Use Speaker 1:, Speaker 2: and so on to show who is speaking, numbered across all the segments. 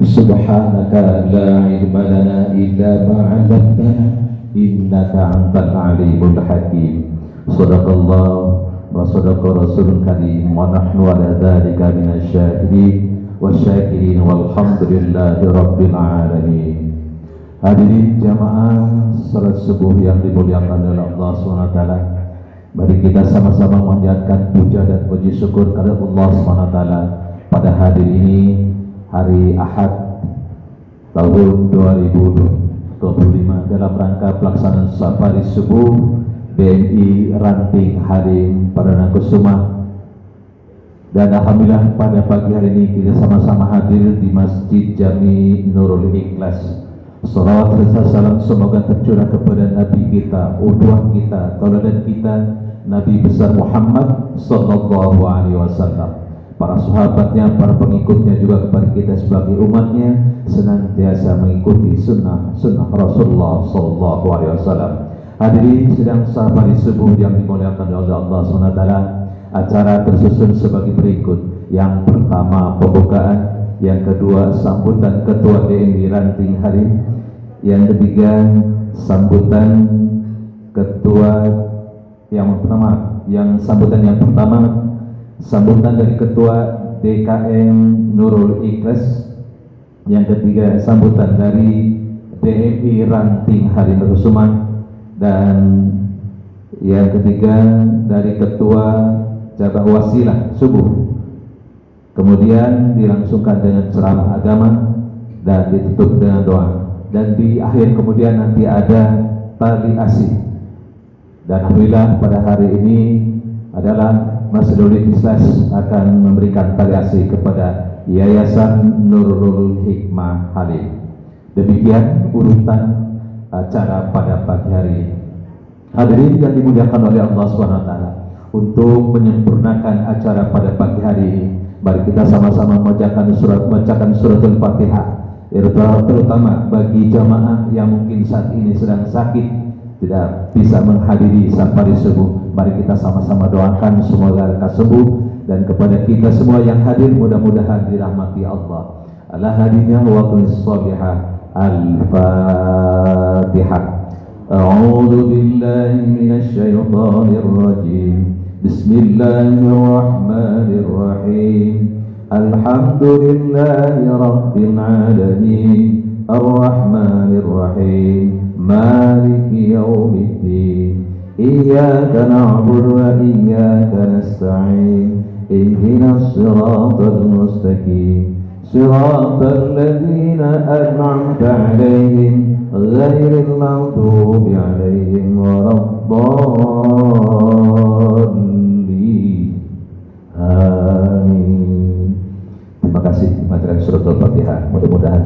Speaker 1: Subhanaka la ilma lana illa ma 'allamtana innaka antal alimul hakim. Shadaqallah wa sadaqa rasulul karim wa nahnu ala dzalika minasy syahidin wasyakirin walhamdulillahi rabbil alamin. Hadirin jamaah salat subuh yang dimuliakan oleh Allah SWT, mari kita sama-sama memanjatkan puja dan puji syukur kepada Allah SWT pada hari ini, hari Ahad tahun 2025, dalam rangka pelaksanaan safari subuh BNI Ranting Halim Perdana Kusuma. Dan alhamdulillah pada pagi hari ini kita sama-sama hadir di Masjid Jami Nurul Ikhlas. Salawat serta salam semoga tercurah kepada Nabi kita, udwah kita, tauladan kita, Nabi besar Muhammad sallallahu alaihi wasallam, para sahabatnya, para pengikutnya, juga kepada kita sebagai umatnya senantiasa mengikuti sunnah Rasulullah sallallahu alaihi wasallam. Hadirin sedang safari subuh yang dimuliakan oleh Allah SWT, acara tersusun sebagai berikut. Yang pertama pembukaan, yang kedua sambutan Ketua DMI Ranting Halim, yang ketiga sambutan Ketua sambutan yang pertama sambutan dari Ketua DKM Nurul Ikhlas, yang ketiga sambutan dari DMI Ranting Halim Kusuma, dan yang ketiga dari Ketua Cabang Wasilah Subuh. Kemudian dilangsungkan dengan ceramah agama dan ditutup dengan doa. Dan di akhir kemudian nanti ada tali asih. Dan alhamdulillah pada hari ini adalah Masjidul Ikhlas akan memberikan tali asih kepada Yayasan Nurul Hikmah Halim. Demikian urutan acara pada pagi hari ini. Hadirin yang dimuliakan oleh Allah SWT, untuk menyempurnakan acara pada pagi hari ini, mari kita sama-sama membacakan suratul Fatihah, terutama bagi jamaah yang mungkin saat ini sedang sakit, tidak bisa menghadiri safari subuh. Mari kita sama-sama doakan semoga mereka sembuh, dan kepada kita semua yang hadir mudah-mudahan dirahmati Allah. Ala hadinya wa qul-shabihah. Al-Fatihah. A'udzu billahi minasy syaithanir rajim. Bismillahirrahmanirrahim. Alhamdulillahi rabbil alamin. Ar-Rahmanir Rahim. Maliki yaumiddin. Iyyaka na'budu wa iyyaka nasta'in. Ihdinas siratal mustaqim. صراط الذين أنعمت عليهم غير المغضوب عليهم ولا الضالين. Amin. Terima kasih materi surat Al-Fatihah. Mudah-mudahan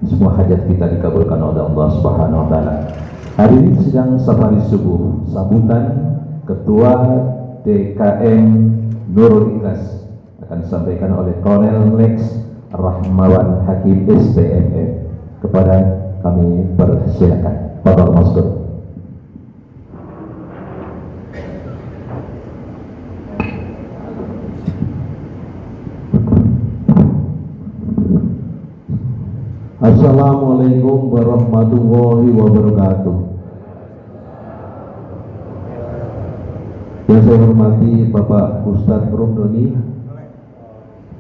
Speaker 1: semua hajat kita dikabulkan oleh Allah Subhanahu wa taala. Hari ini sedang safari subuh, sambutan Ketua DKM Nurul Ikhlas akan disampaikan oleh Kolonel Lex Rahmawan Hakim SPMM. Kepada kami persilakan. Bapak Maskur. Assalamualaikum warahmatullahi wabarakatuh. Yang saya hormati Bapak Ustadz Romdoni,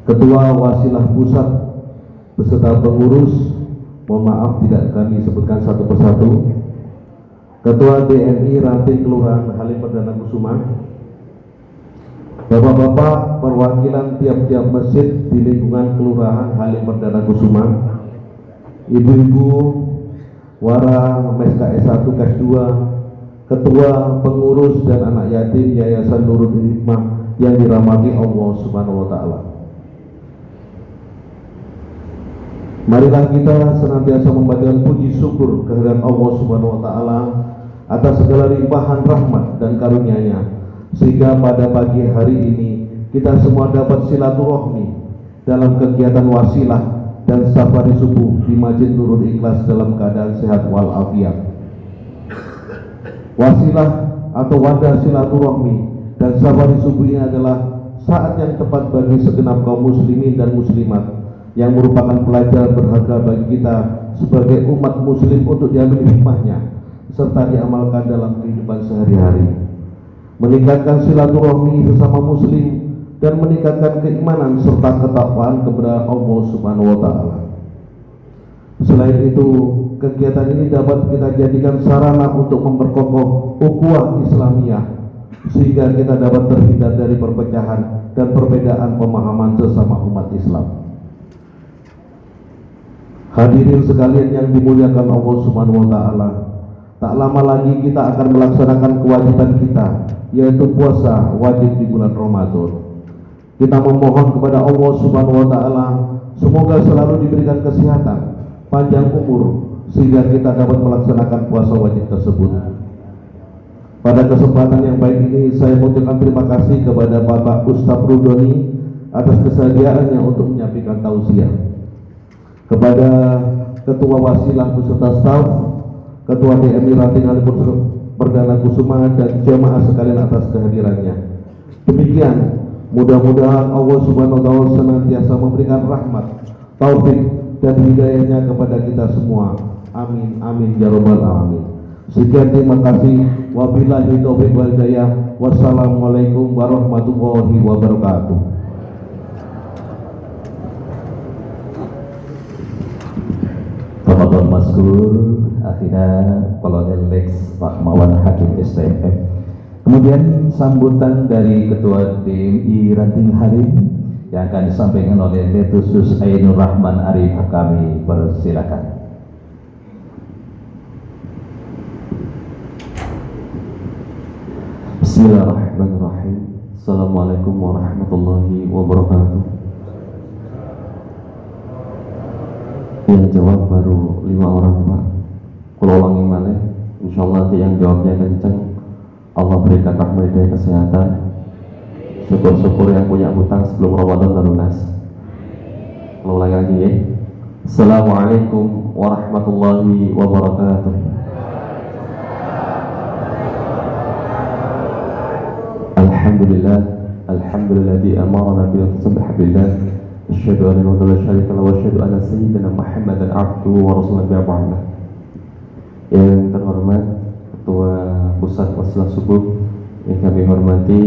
Speaker 1: Ketua Wasilah Pusat beserta pengurus, mohon maaf tidak kami sebutkan satu persatu, Ketua DMI Ranting Kelurahan Halim Perdana Kusuma, Bapak-bapak perwakilan tiap-tiap masjid di lingkungan Kelurahan Halim Perdana Kusuma, Ibu-ibu Wara MSK S1 K2, Ketua Pengurus dan Anak Yatim Yayasan Nurul Hikmah yang dirahmati Allah Subhanahu wa taala. Marilah kita senantiasa membacakan puji syukur kehadirat Allah Subhanahu wa taala atas segala limpahan rahmat dan karunia-Nya, sehingga pada pagi hari ini kita semua dapat silaturahmi dalam kegiatan wasilah dan safari subuh di Masjid Nurul Ikhlas dalam keadaan sehat walafiat. Wasilah atau wadah silaturahmi dan safari subuh ini adalah saat yang tepat bagi segenap kaum muslimin dan muslimat yang merupakan pelajaran berharga bagi kita sebagai umat muslim untuk diambil hikmahnya serta diamalkan dalam kehidupan sehari-hari, meningkatkan silaturahmi sesama muslim dan meningkatkan keimanan serta ketakwaan kepada Allah Subhanahu wa taala. Selain itu, kegiatan ini dapat kita jadikan sarana untuk memperkokoh ukhuwah Islamiyah sehingga kita dapat terhindar dari perpecahan dan perbedaan pemahaman sesama umat Islam. Hadirin sekalian yang dimuliakan Allah Subhanahu wa taala, tak lama lagi kita akan melaksanakan kewajiban kita, yaitu puasa wajib di bulan Ramadan. Kita memohon kepada Allah Subhanahu wa taala semoga selalu diberikan kesehatan, panjang umur sehingga kita dapat melaksanakan puasa wajib tersebut. Pada kesempatan yang baik ini saya mengucapkan terima kasih kepada Bapak Ustadz Rudoni atas kesediaannya untuk menyampaikan tausiah. Kepada Ketua Wasilah beserta staf, Ketua DMI Ranting Ali Perdana Kusuma dan jemaah sekalian atas kehadirannya. Demikian, mudah-mudahan Allah Subhanahu wa taala senantiasa memberikan rahmat, taufik dan hidayahnya kepada kita semua. Amin amin ya rabbal alamin. Sekian, terima kasih. Wabillahi taufiq wal hidayah. Wassalamualaikum warahmatullahi wabarakatuh. Ramadan Maskur akhirnya Kolonel Lex Rahmawan Hakim STMM. Kemudian sambutan dari Ketua DMI Ranting Halim yang akan disampaikan oleh Letusus Ainur Rahman Arif, kami persilakan.
Speaker 2: Bismillahirrahmanirrahim. Assalamualaikum warahmatullahi wabarakatuh. Yang jawab baru 5 orang, Pak. Kalau ulangi malah, insyaallah nanti yang jawabnya kenceng. Allah berikan rahmat dan kesehatan. Syukur-syukur yang punya hutang sebelum Ramadan terlunas. Kalau ulangi lagi ya. Assalamualaikum warahmatullahi wabarakatuh. Alhamdulillah, alhamdulilladzi amarna bil subhanillah. Asyhadu an la ilaha illallah wa asyhadu anna sayyidina Muhammadan abduhu wa rasuluhu bi'ahmah. Yang terhormat Ketua Pusat Wasilah Subuh yang kami hormati,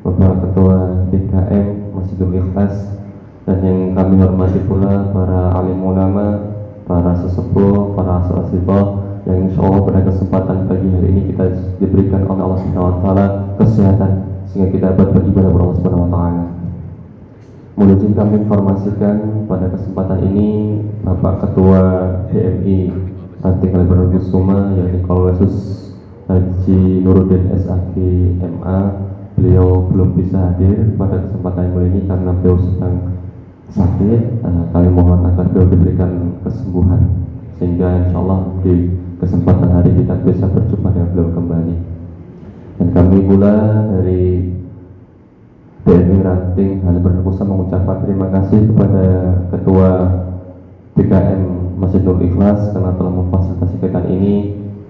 Speaker 2: Bapak Ketua DKM Masjidul Ikhlas, dan yang kami hormati pula para alim ulama, para sesepuh, para asatidz yang insyaallah pada kesempatan pagi hari ini kita diberikan oleh Allah Subhanahu wa taala kesehatan sehingga kita dapat beribadah kepada Allah Subhanahu wa taala. Mohon izin kami informasikan pada kesempatan ini Bapak Ketua DMI Ranting Ali Perdana Kusuma yakni Kolonel Haji Nuruddin SAG MA, beliau belum bisa hadir pada kesempatan yang mulia ini karena beliau sedang sakit. Kami mohon agar beliau diberikan kesembuhan sehingga insyaallah di kesempatan hari kita bisa berjumpa dengan beliau kembali. Dan kami pula dari DMI Ranting Ali Perdana Kusuma mengucapkan terima kasih kepada Ketua DKM Masjidul Ikhlas karena telah memfasilitasi kegiatan ini,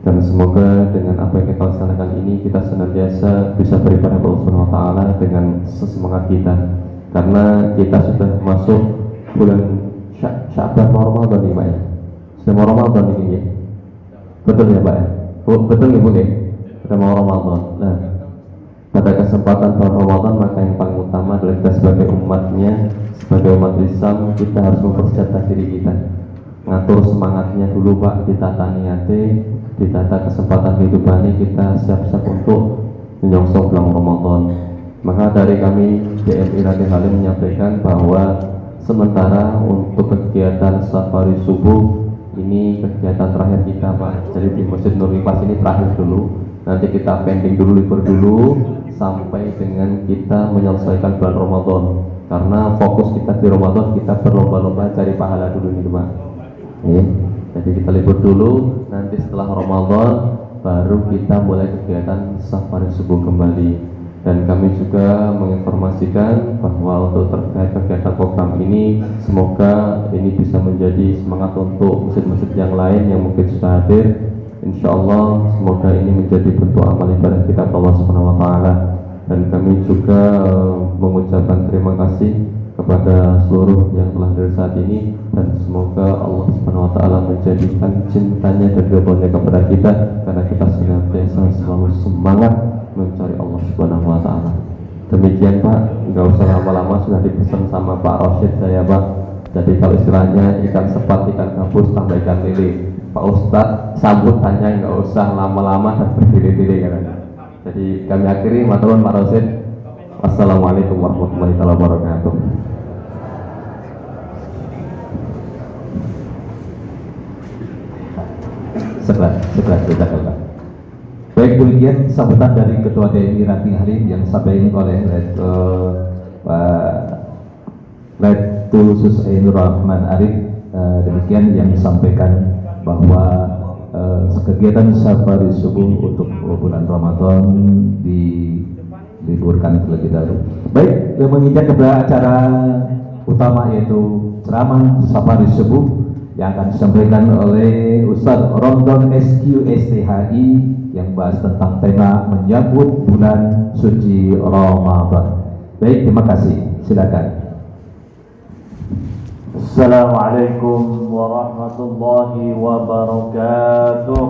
Speaker 2: dan semoga dengan apa yang kita laksanakan ini kita senantiasa bisa beribadah kepada Allah Subhanahu wa taala dengan sesemangat kita, karena kita sudah masuk bulan Sya'ban Ramadan nih Pak ya. Sudah mau Ramadan ini ya. Betul ya Pak ya? Betul ya Bu ya? Sudah mau Ramadan. Nah, pada kesempatan bulan Ramadan maka yang paling utama adalah kita sebagai umatnya, sebagai umat Islam, kita harus mempersiapkan diri kita, ngatur semangatnya dulu Pak, ditata niatnya, ditata kesempatan kehidupan ini, kita siap-siap untuk menyongsong bulan Ramadan. Maka dari kami DMI Ranting Halim menyampaikan bahwa sementara untuk kegiatan safari subuh ini kegiatan terakhir kita Pak, jadi di Masjid Nur Ikhlas ini terakhir dulu, nanti kita pending dulu, libur dulu sampai dengan kita menyelesaikan bulan Ramadan, karena fokus kita di Ramadan, kita berlomba-lomba cari pahala dulu nih Pak ya. Jadi kita libur dulu, nanti setelah Ramadan baru kita mulai kegiatan safari subuh kembali. Dan kami juga menginformasikan bahwa untuk terkait kegiatan program ini, semoga ini bisa menjadi semangat untuk masjid-masjid yang lain yang mungkin sudah hadir. Insya Allah semoga ini menjadi bentuk amal ibadah kita kepada Allah Subhanahu wa taala. Dan kami juga mengucapkan terima kasih kepada seluruh yang telah hadir saat ini, dan semoga Allah Subhanahu wa taala menjadikan cintanya dan ridhonya kepada kita, karena kita senantiasa selalu semangat mencari Allah Subhanahu wa taala. Demikian Pak, nggak usah lama-lama, sudah dipesan sama Pak Rosyid saya Pak. Jadi kalau istilahnya ikan sepat, ikan gabus, tambah ikan lele. Pak Ustadz sambutannya nggak usah lama-lama dan berdiri-diri katanya. Jadi kami akhiri, maturun Pak Rosyid. Wassalamualaikum warahmatullahi wabarakatuh.
Speaker 1: Segera kita kembali. Baik, demikian sambutan dari Ketua DMI Ranting Halim yang disampaikan oleh Pak Letu Sus Ainur Rahman Arif. Demikian yang disampaikan bahwa kegiatan safari subuh untuk bulan Ramadan diliburkan terlebih dahulu. Baik, menginjak kepada acara utama yaitu ceramah safari subuh yang akan disampaikan oleh Ustadz Rondon SQ STHI yang bahas tentang tema menyambut bulan suci Ramadan. Baik, terima kasih. Silakan.
Speaker 3: Assalamualaikum warahmatullahi wabarakatuh.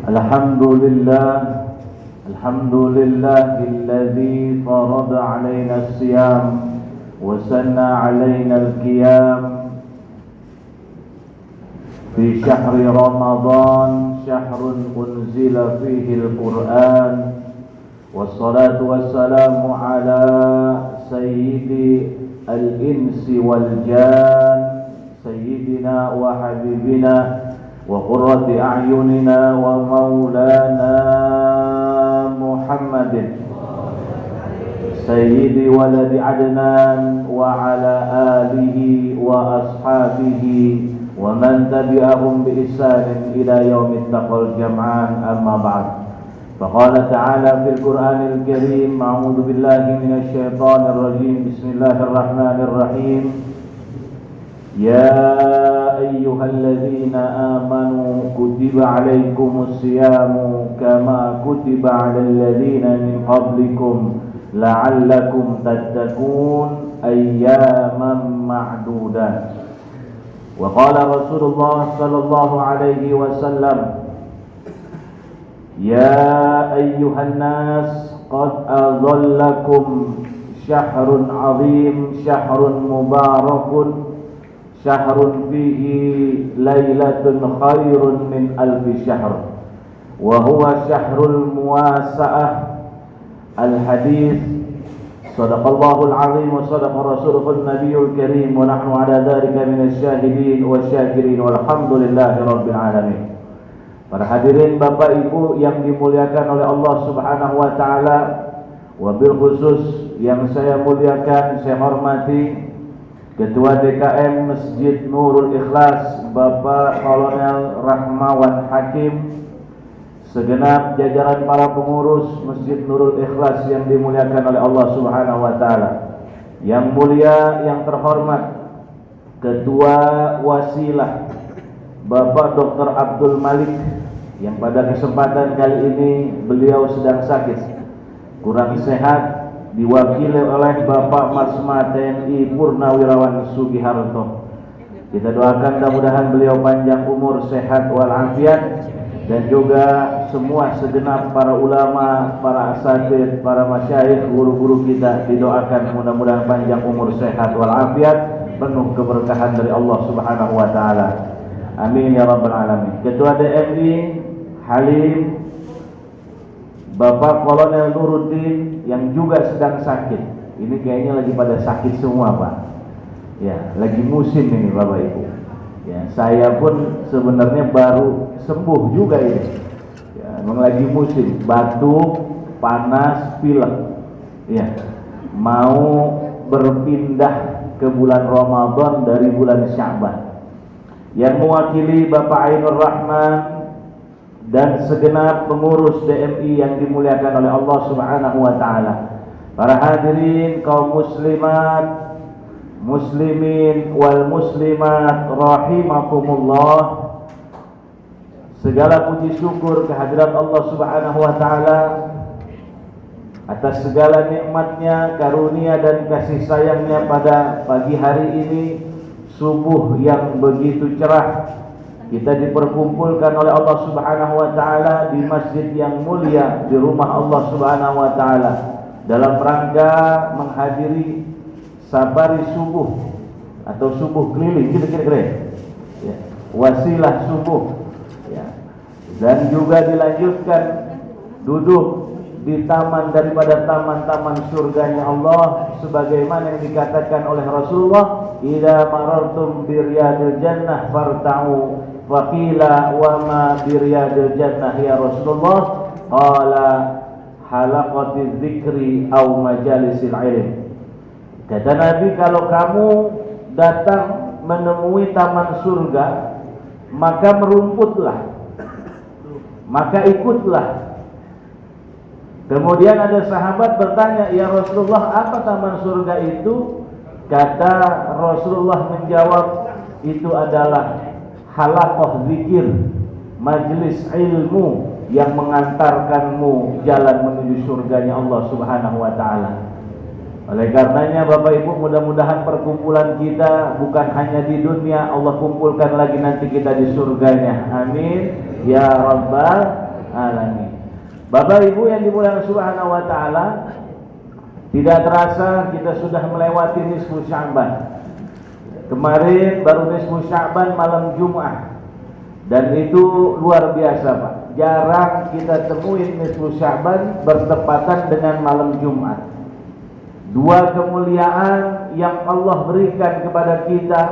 Speaker 3: Alhamdulillahilladzi farada alaina as-siyam wa sanna alaina al-qiyam في شهر رمضان شهر أنزل فيه القرآن والصلاة والسلام على سيد الإنس والجان سيدنا وحبيبنا وقرة أعيننا ومولانا محمد سيد ولد عدنان وعلى آله وأصحابه ومن تبعهم بإحسان إلى يوم التقى الجمعان. أما بعد، فقال تعالى في القرآن الكريم: أعوذ بالله من الشيطان الرجيم، بسم الله الرحمن الرحيم. يا أيها الذين آمنوا كتب عليكم الصيام كما كتب على الذين من قبلكم لعلكم تتقون أياما معدودات. وقال رسول الله صلى الله عليه وسلم: يا أيها الناس قد أظلكم شهر عظيم شهر مبارك شهر فيه ليلة خير من ألف شهر وهو شهر المواساة. الحديث صدق الله العظيم وصدق رسوله النبي الكريم ونحن على ذلك من الشاهدين والشاكرين والحمد لله رب العالمين. Para hadirin Bapak Ibu yang dimuliakan oleh Allah Subhanahu wa taala, wabil khusus yang saya muliakan, saya hormati Ketua DKM Masjid Nurul Ikhlas Bapak Kolonel Rahmawan Hakim, segenap jajaran para pengurus Masjid Nurul Ikhlas yang dimuliakan oleh Allah Subhanahu wa taala. Yang mulia, yang terhormat Ketua Wasilah Bapak Dr. Abdul Malik, yang pada kesempatan kali ini beliau sedang sakit, kurang sehat, diwakili oleh Bapak Marsma TNI Purnawirawan Sugiharto. Kita doakan mudah-mudahan beliau panjang umur, sehat walafiat, dan juga semua segenap para ulama, para asatidz, para masyayikh, guru-guru kita didoakan mudah-mudahan panjang umur, sehat walafiat, penuh keberkahan dari Allah Subhanahu wa taala. Amin ya rabbal alamin. Ketua DMI Halim Bapak Kolonel Nuruddin yang juga sedang sakit. Ini kayaknya lagi pada sakit semua, Pak. Ya, lagi musim ini Bapak Ibu. Ya, saya pun sebenarnya baru sembuh juga ini. Ya, memang lagi musim, batuk, panas, pilek. Ya, mau berpindah ke bulan Ramadan dari bulan Sya'ban. Yang mewakili Bapak Ainur Rahman dan segenap pengurus DMI yang dimuliakan oleh Allah Subhanahu wa taala. Para hadirin kaum muslimat, muslimin wal muslimat rahimakumullah. Segala puji syukur kehadirat Allah Subhanahu wa taala atas segala nikmatnya, karunia dan kasih sayangnya pada pagi hari ini, subuh yang begitu cerah. Kita diperkumpulkan oleh Allah Subhanahu wa taala di masjid yang mulia, di rumah Allah Subhanahu wa taala, dalam rangka menghadiri sabari subuh atau subuh keliling, kira-kira ya, wasilah subuh ya. Dan juga dilanjutkan duduk di taman daripada taman-taman surganya Allah, sebagaimana yang dikatakan oleh Rasulullah, idza marartum bi riyadil jannah farta'u. Faqila wa ma bi riyadil jannah ya Rasulullah? Qala halaqatiz dzikri aw majalisil ilm. Kata Nabi, kalau kamu datang menemui taman surga, maka merumputlah, maka ikutlah. Kemudian ada sahabat bertanya, ya Rasulullah, apa taman surga itu? Kata Rasulullah menjawab, itu adalah halaqah zikir, majelis ilmu yang mengantarkanmu jalan menuju surganya Allah Subhanahu wa taala. Oleh karenanya Bapak Ibu, mudah-mudahan perkumpulan kita bukan hanya di dunia, Allah kumpulkan lagi nanti kita di surganya. Amin ya rabbal alamin. Bapak Ibu yang dimuliakan Subhanahu wa taala, tidak terasa kita sudah melewati nisfu Sya'ban. Kemarin baru nisfu Sya'ban malam Jumat. Dan itu luar biasa, Pak. Jarang kita temuin nisfu Sya'ban bertepatan dengan malam Jumat. Dua kemuliaan yang Allah berikan kepada kita.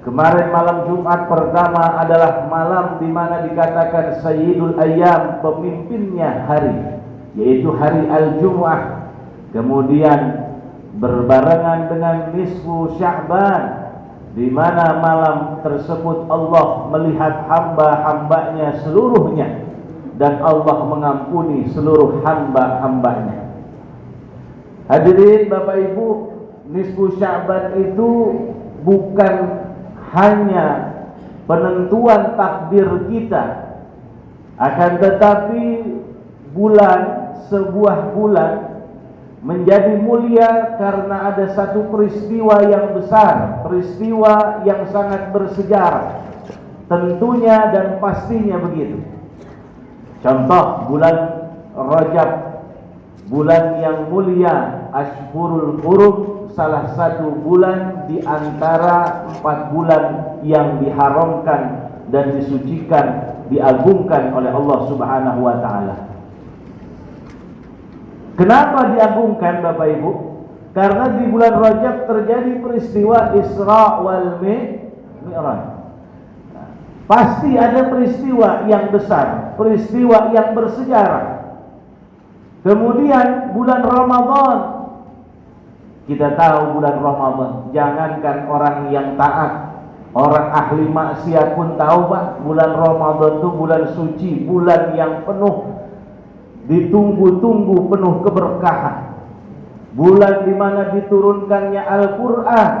Speaker 3: Kemarin malam Jumat pertama adalah malam di mana dikatakan Sayyidul Ayyam, pemimpinnya hari, yaitu hari Al-Jumu'ah. Kemudian berbarengan dengan nisfu Sya'ban, di mana malam tersebut Allah melihat hamba-hambanya seluruhnya, dan Allah mengampuni seluruh hamba-hambanya. Hadirin Bapak Ibu, nisfu Sya'ban itu bukan hanya penentuan takdir kita, akan tetapi sebuah bulan menjadi mulia karena ada satu peristiwa yang besar, peristiwa yang sangat bersejarah, tentunya dan pastinya begitu. Contoh bulan Rajab, bulan yang mulia, Ashhurul Hurum, salah satu bulan di antara 4 bulan yang diharamkan dan disucikan, diagungkan oleh Allah Subhanahu wa taala. Kenapa diagungkan Bapak Ibu? Karena di bulan Rajab terjadi peristiwa Isra wal Mi'raj. Pasti ada peristiwa yang besar, peristiwa yang bersejarah. Kemudian bulan Ramadan, kita tahu bulan Ramadan, jangankan orang yang taat, orang ahli maksiat pun tahu Pak, bulan Ramadan itu bulan suci, bulan yang penuh ditunggu-tunggu, penuh keberkahan. Bulan di mana diturunkannya Al-Qur'an,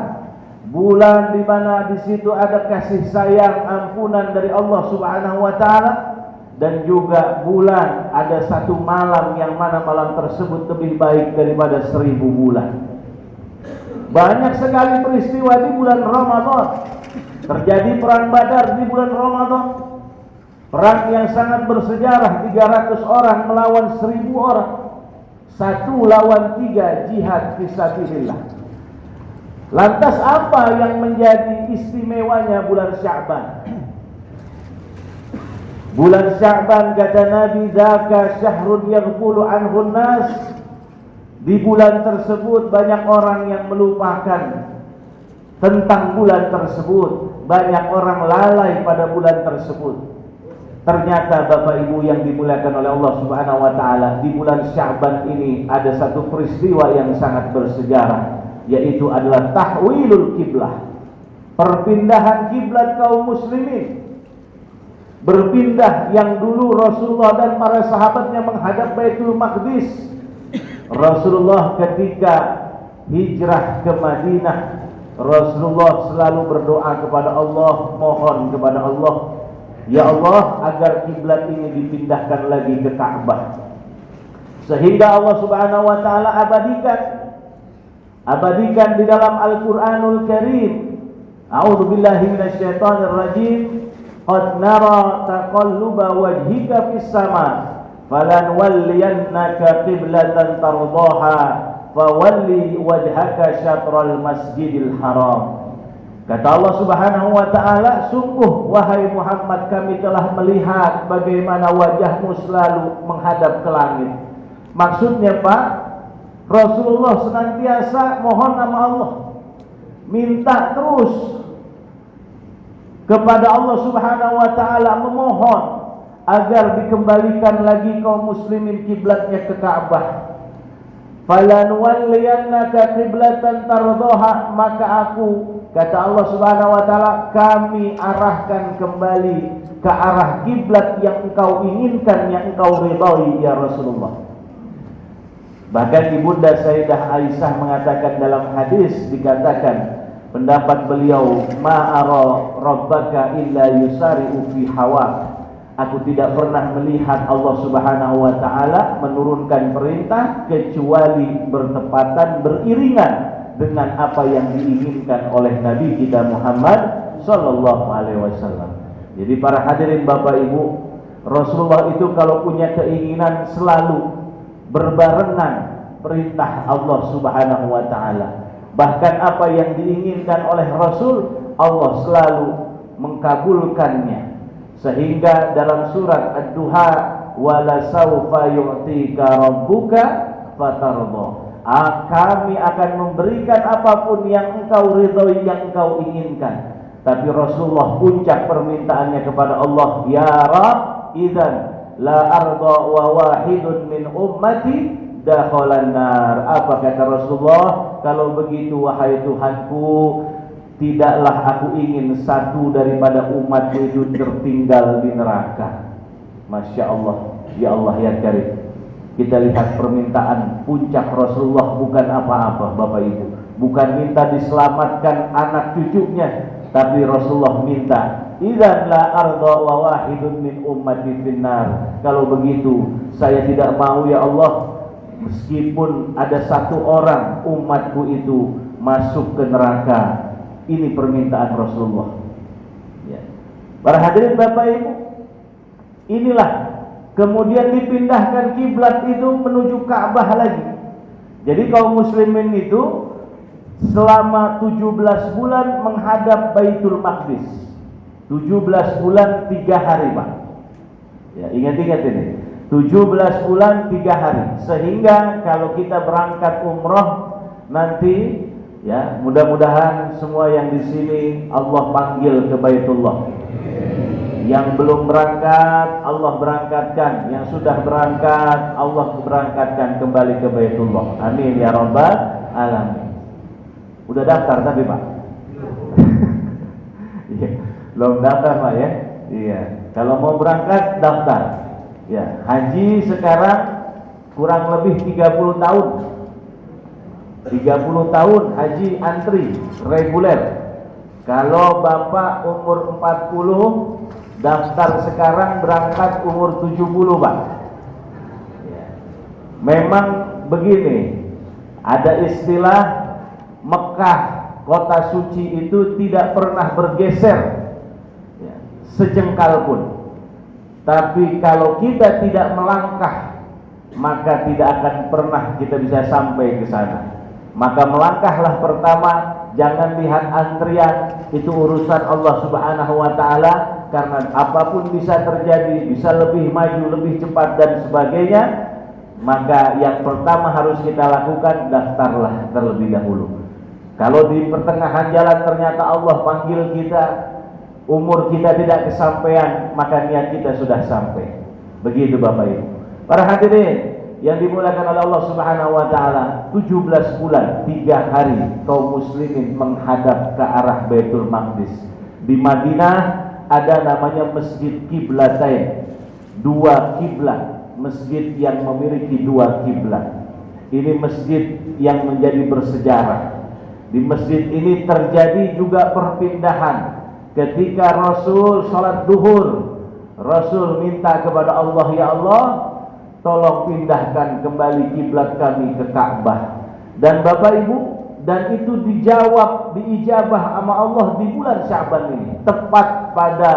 Speaker 3: bulan di mana di situ ada kasih sayang, ampunan dari Allah Subhanahu wa taala, dan juga bulan ada satu malam yang mana malam tersebut lebih baik daripada 1000 bulan. Banyak sekali peristiwa di bulan Ramadan. Terjadi perang Badar di bulan Ramadan, perang yang sangat bersejarah, 300 orang melawan 1000 orang, 1 lawan 3, jihad fisabilillah. Lantas apa yang menjadi istimewanya bulan Sya'ban? Bulan Sya'ban kata Nabi, "Dzaka syahrun yaghfulu anhun nas." Di bulan tersebut banyak orang yang melupakan tentang bulan tersebut, banyak orang lalai pada bulan tersebut. Ternyata Bapak Ibu yang dimuliakan oleh Allah Subhanahu wa taala, di bulan Sya'ban ini ada satu peristiwa yang sangat bersejarah, yaitu adalah tahwilul kiblah, perpindahan kiblat kaum muslimin. Berpindah, yang dulu Rasulullah dan para sahabatnya menghadap Baitul Maqdis. Rasulullah ketika hijrah ke Madinah, Rasulullah selalu berdoa kepada Allah, mohon kepada Allah, ya Allah, agar kiblat ini dipindahkan lagi ke Ka'bah. Sehingga Allah Subhanahu wa taala abadikan di dalam Al-Qur'anul Karim. A'udzubillahi minasyaitonir rajim. Qad nara taqalluba wajhika fis sama, falanwalliyannaka qiblatan tardaha, fawalli wajhaka syatral masjidil haram. Kata Allah Subhanahu wa taala, sungguh wahai Muhammad, kami telah melihat bagaimana wajahmu selalu menghadap ke langit. Maksudnya Pak, Rasulullah senantiasa mohon nama Allah, minta terus kepada Allah Subhanahu wa taala, memohon agar dikembalikan lagi kaum muslimin kiblatnya ke Ka'bah. Falanwalliyannaka qiblatan tardaha, maka aku, kata Allah Subhanahu wa taala, kami arahkan kembali ke arah kiblat yang engkau inginkan, yang engkau ridhai ya Rasulullah. Bahkan Ibunda Sayyidah Aisyah mengatakan dalam hadis, dikatakan pendapat beliau, ma'ara rabbaka illa yusari'u fi hawa. Aku tidak pernah melihat Allah Subhanahu wa taala menurunkan perintah kecuali bertepatan, beriringan dengan apa yang diinginkan oleh Nabi kita Muhammad sallallahu alaihi wasallam. Jadi para hadirin Bapak Ibu, Rasulullah itu kalau punya keinginan selalu berbarengan perintah Allah Subhanahu wa taala. Bahkan apa yang diinginkan oleh Rasul, Allah selalu mengkabulkannya. Sehingga dalam surat Ad-Duha, wala saufa yu'tika rabbuka fatarda, kami akan memberikan apapun yang engkau ridhoi, yang engkau inginkan. Tapi Rasulullah puncak permintaannya kepada Allah, ya Rab, idzan la arda wa wahidun min ummati dakhalan nar. Apa kata Rasulullah? Kalau begitu wahai Tuhanku, tidaklah aku ingin satu daripada umatku itu tertinggal di neraka. Masya Allah, ya Allah ya Karim. Kita lihat permintaan puncak Rasulullah bukan apa-apa Bapak Ibu, bukan minta diselamatkan anak cucunya, tapi Rasulullah minta, idzan la arda wa wahidun min ummati finnar. Kalau begitu saya tidak mau ya Allah, meskipun ada satu orang umatku itu masuk ke neraka. Ini permintaan Rasulullah ya. Para hadirin Bapak Ibu, inilah kemudian dipindahkan kiblat itu menuju Ka'bah lagi. Jadi kaum muslimin itu selama 17 bulan menghadap Baitul Maqdis. 17 bulan 3 hari Pak ya, ingat-ingat ini, 17 bulan 3 hari. Sehingga kalau kita berangkat umroh nanti ya, mudah-mudahan semua yang di sini Allah panggil ke Baitullah. Yang belum berangkat Allah berangkatkan, yang sudah berangkat Allah berangkatkan kembali ke Baitullah. Amin ya rabbal alamin. Udah daftar tapi Pak? Iya, belum daftar Pak ya? Iya. Kalau mau berangkat daftar. Ya, haji sekarang kurang lebih 30 tahun. 30 tahun haji antri reguler. Kalau Bapak umur 40, daftar sekarang, berangkat umur 70 Pak ya. Memang begini, ada istilah Mekah, kota suci itu tidak pernah bergeser ya, sejengkal pun. Tapi kalau kita tidak melangkah, maka tidak akan pernah kita bisa sampai ke sana. Maka melangkahlah pertama, jangan lihat antrian, itu urusan Allah Subhanahu wa taala, karena apapun bisa terjadi, bisa lebih maju, lebih cepat dan sebagainya. Maka yang pertama harus kita lakukan, daftarlah terlebih dahulu. Kalau di pertengahan jalan ternyata Allah panggil kita, umur kita tidak kesampaian, maka niat kita sudah sampai. Begitu Bapak Ibu. Para hadirin yang dimulakan oleh Allah Subhanahu wa taala, 17 bulan 3 hari kaum muslimin menghadap ke arah Baitul Maqdis. Di Madinah ada namanya Masjid Qiblatain, 2 kiblat, masjid yang memiliki 2 kiblat. Ini masjid yang menjadi bersejarah. Di masjid ini terjadi juga perpindahan. Ketika Rasul sholat duhur, Rasul minta kepada Allah, ya Allah, tolong pindahkan kembali kiblat kami ke Ka'bah. Dan Bapak Ibu, dan itu diijabah sama Allah di bulan Sya'ban ini, tepat pada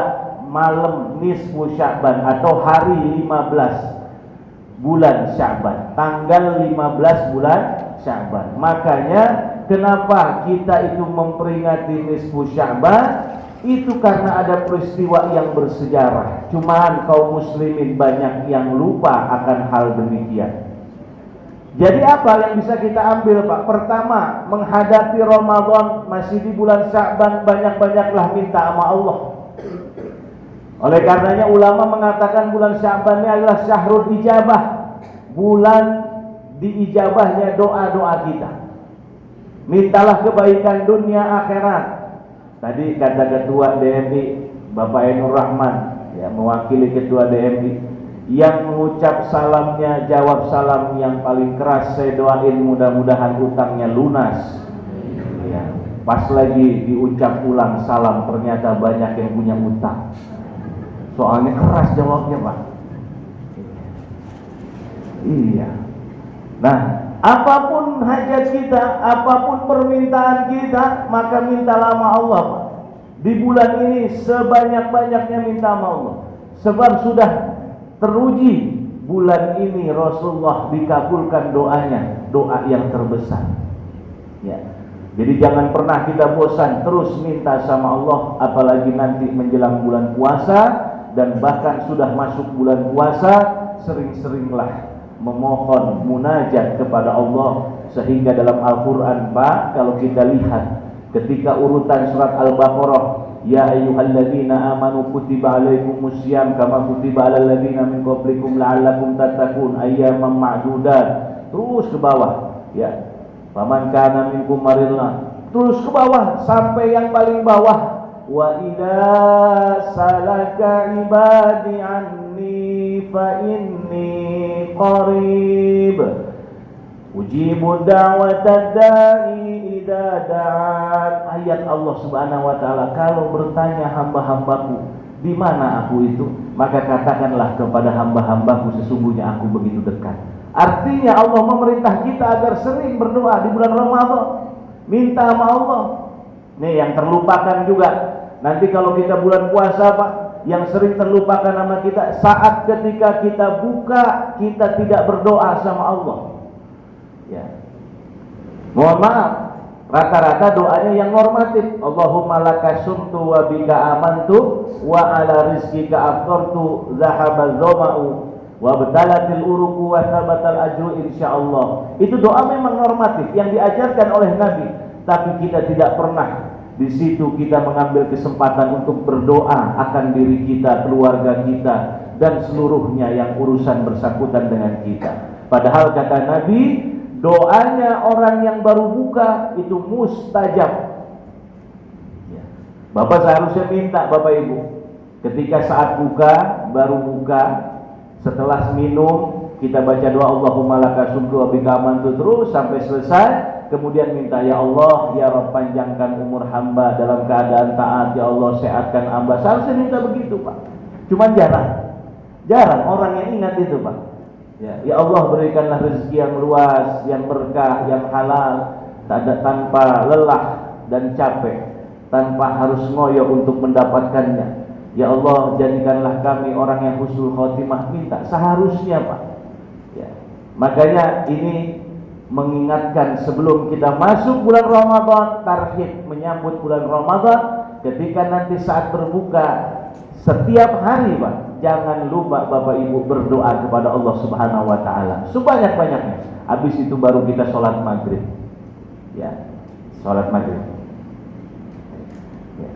Speaker 3: malam nisfu Sya'ban atau hari 15 bulan Sya'ban, tanggal 15 bulan Sya'ban. Makanya kenapa kita itu memperingati nisfu Sya'ban? Itu karena ada peristiwa yang bersejarah. Cuman kaum muslimin banyak yang lupa akan hal demikian. Jadi apa yang bisa kita ambil, Pak? Pertama, menghadapi Ramadan masih di bulan Sya'ban, banyak-banyaklah minta sama Allah. Oleh karenanya ulama mengatakan bulan Sya'ban ini adalah syahrul ijabah, bulan diijabahnya doa-doa kita. Mintalah kebaikan dunia akhirat. Tadi kata ketua DMI Bapak Ainur Rahman, ya, mewakili ketua DMI, yang mengucap salamnya, jawab salam yang paling keras, saya doain mudah-mudahan utangnya lunas. Ya, pas lagi diucap ulang salam, ternyata banyak yang punya utang. Soalnya keras jawabnya, Pak. Iya. Nah, apapun hajat kita, apapun permintaan kita, maka mintalah sama Allah, Pak. Di bulan ini sebanyak-banyaknya minta sama Allah. Sebab sudah teruji bulan ini Rasulullah dikabulkan doanya, doa yang terbesar. Ya. Jadi jangan pernah kita bosan, terus minta sama Allah, apalagi nanti menjelang bulan puasa dan bahkan sudah masuk bulan puasa, sering-seringlah memohon munajat kepada Allah. Sehingga dalam Al-Quran, Pak, kalau kita lihat ketika urutan surat Al-Baqarah, ya ayyuhalladzina amanu kutiba alaikumussyam kama kutiba alal ladzina min qablikum la'allakum tattaqun ayyaman ma'dudat, terus ke bawah, ya, faman kana minkum maridna, terus ke bawah sampai yang paling bawah, wa idza salaka ibadi anni fa inni qarib ujibu da'watad da'i idza da'an. Ayat Allah Subhanahu wa taala, kalau bertanya hamba-hambaku di mana aku itu, maka katakanlah kepada hamba-hambaku sesungguhnya aku begitu dekat. Artinya Allah memerintah kita agar sering berdoa di bulan Ramadan, minta sama Allah. Nih yang terlupakan juga nanti kalau kita bulan puasa, Pak, yang sering terlupakan sama kita saat ketika kita buka, kita tidak berdoa sama Allah. Ya. Mohon maaf, rata-rata doanya yang normatif. Allahumma laka sumtu wa bika amantu wa ala rizqika aftartu zahaba dhama'u wa batalatil uruku wa thabatal ajru insyaallah. Itu doa memang normatif yang diajarkan oleh Nabi, tapi kita tidak pernah di situ kita mengambil kesempatan untuk berdoa akan diri kita, keluarga kita, dan seluruhnya yang urusan bersangkutan dengan kita. Padahal kata Nabi, doanya orang yang baru buka itu mustajab. Ya. Bapak seharusnya minta, Bapak Ibu, ketika saat buka, baru buka, setelah minum, kita baca doa Allahumma laka sumtu wa bika amantu terus sampai selesai. Kemudian minta, ya Allah, ya Rabb, panjangkan umur hamba dalam keadaan taat, ya Allah sehatkan hamba. Seharusnya minta begitu, Pak. Cuman jarang orang yang ingat itu, Pak. Ya Allah, berikanlah rezeki yang luas, yang berkah, yang halal, tanpa lelah dan capek, tanpa harus ngoyo untuk mendapatkannya. Ya Allah, jadikanlah kami orang yang husnul khotimah. Minta seharusnya, Pak. Ya. Makanya ini mengingatkan sebelum kita masuk bulan Ramadan, tarhib menyambut bulan Ramadan. Ketika nanti saat berbuka, setiap hari, Pak, jangan lupa Bapak Ibu berdoa kepada Allah Subhanahu wa taala sebanyak-banyaknya. Habis itu baru kita sholat maghrib. Ya, sholat maghrib. Ya.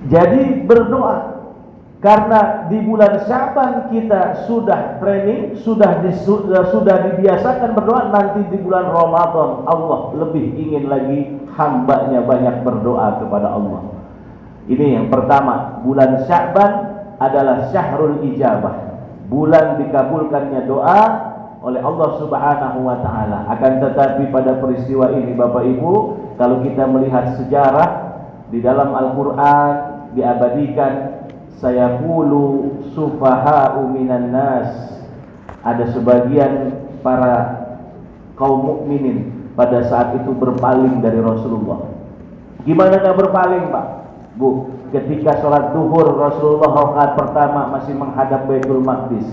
Speaker 3: Jadi berdoa, karena di bulan Sya'ban kita sudah training, sudah dibiasakan berdoa. Nanti di bulan Ramadan Allah lebih ingin lagi hambanya banyak berdoa kepada Allah. Ini yang pertama, bulan Sya'ban adalah syahrul ijabah, bulan dikabulkannya doa oleh Allah Subhanahu wa taala. Akan tetapi pada peristiwa ini, Bapak Ibu, kalau kita melihat sejarah di dalam Al-Qur'an diabadikan sayaqulu sufaha'u minan nas, ada sebagian para kaum mukminin pada saat itu berpaling dari Rasulullah. Gimana nggak berpaling, Pak? Bu, ketika sholat duhur Rasulullah rakaat pertama masih menghadap Baitul Maqdis,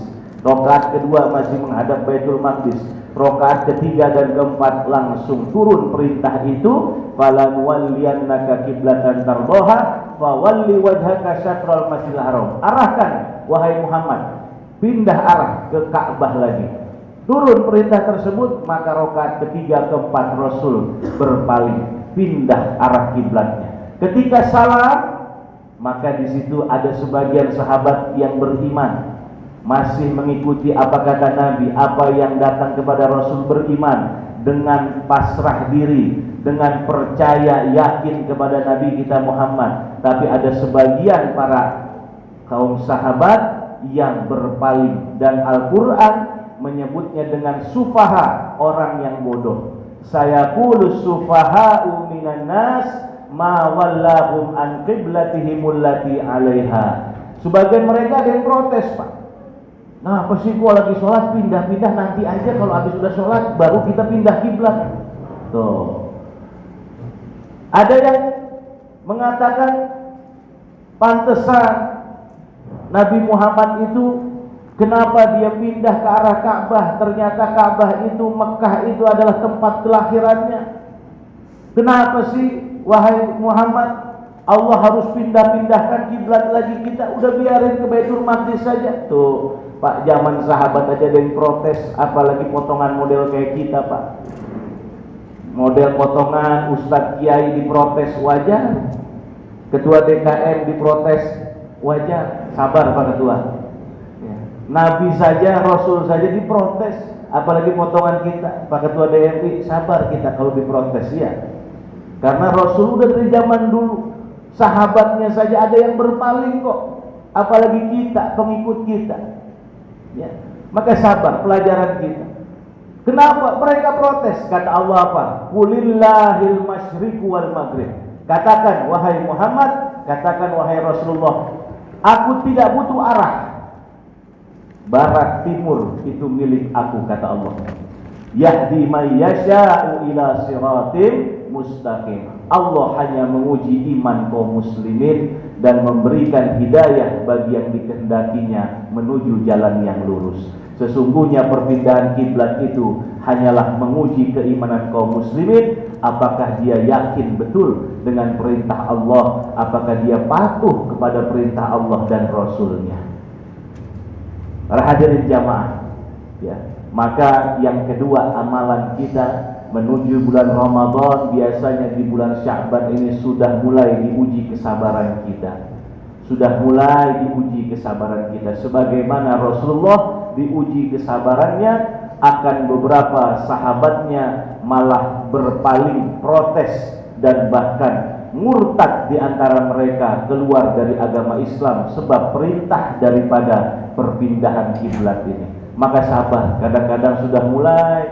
Speaker 3: rakaat kedua masih menghadap Baitul Maqdis, rakaat ketiga dan keempat langsung turun perintah itu, falan walliyannaka qiblatan tardaha fawalli wajhaka syatral masjidil haram. Arahkan wahai Muhammad, pindah arah ke Ka'bah lagi. Turun perintah tersebut, maka rakaat ketiga keempat Rasul berpaling, pindah arah kiblatnya. Ketika salam, maka di situ ada sebagian sahabat yang beriman, masih mengikuti apa kata Nabi, apa yang datang kepada Rasul, beriman dengan pasrah diri, dengan percaya yakin kepada Nabi kita Muhammad. Tapi ada sebagian para kaum sahabat yang berpaling, dan Al-Quran menyebutnya dengan sufaha, orang yang bodoh. Sayaqulu sufaha'u minan nas ma wallahum an qiblatihim allati 'alaiha. Sebagian mereka ada yang protes, Pak. Nah, apa sih gua lagi sholat pindah-pindah, nanti aja kalau habis sudah sholat baru kita pindah kiblat. Tuh. Ada yang mengatakan pantesan Nabi Muhammad itu kenapa dia pindah ke arah Ka'bah? Ternyata Ka'bah itu, Mekah itu adalah tempat kelahirannya. Kenapa sih wahai Muhammad Allah harus pindah-pindahkan kiblat lagi? Kita udah biarin ke Baitul Maqdis saja. Tuh, Pak, zaman sahabat aja ada yang protes, apalagi potongan model kayak kita, Pak. Model potongan Ustadz Kiai diprotes wajar, Ketua DKM diprotes wajar, sabar Pak Ketua. Ya. Nabi saja, Rasul saja diprotes, apalagi potongan kita. Pak Ketua DMI, sabar kita kalau diprotes ya. Karena Rasul udah dari zaman dulu, sahabatnya saja ada yang berpaling kok, apalagi kita, pengikut kita. Ya. Maka sabar, pelajaran kita. Kenapa mereka protes? Kata Allah apa? Qulillahil masyriqu wal maghrib. Katakan wahai Muhammad, katakan wahai Rasulullah, aku tidak butuh arah. Barat timur itu milik aku, kata Allah. Yahdi may yasha'u ila siratim mustaqim. Allah hanya menguji iman kaum muslimin dan memberikan hidayah bagi yang dikehendakinya menuju jalan yang lurus. Sesungguhnya perpindahan kiblat itu hanyalah menguji keimanan kaum muslimin, apakah dia yakin betul dengan perintah Allah, apakah dia patuh kepada perintah Allah dan Rasulnya. Para hadirin jamaah, ya. Maka yang kedua, amalan kita menuju bulan Ramadan, biasanya di bulan Sya'ban ini sudah mulai diuji kesabaran kita. Sudah mulai diuji kesabaran kita. Sebagaimana Rasulullah diuji kesabarannya, akan beberapa sahabatnya malah berpaling, protes, dan bahkan murtad di antara mereka, keluar dari agama Islam sebab perintah daripada perpindahan kiblat ini. Maka sabar, kadang-kadang sudah mulai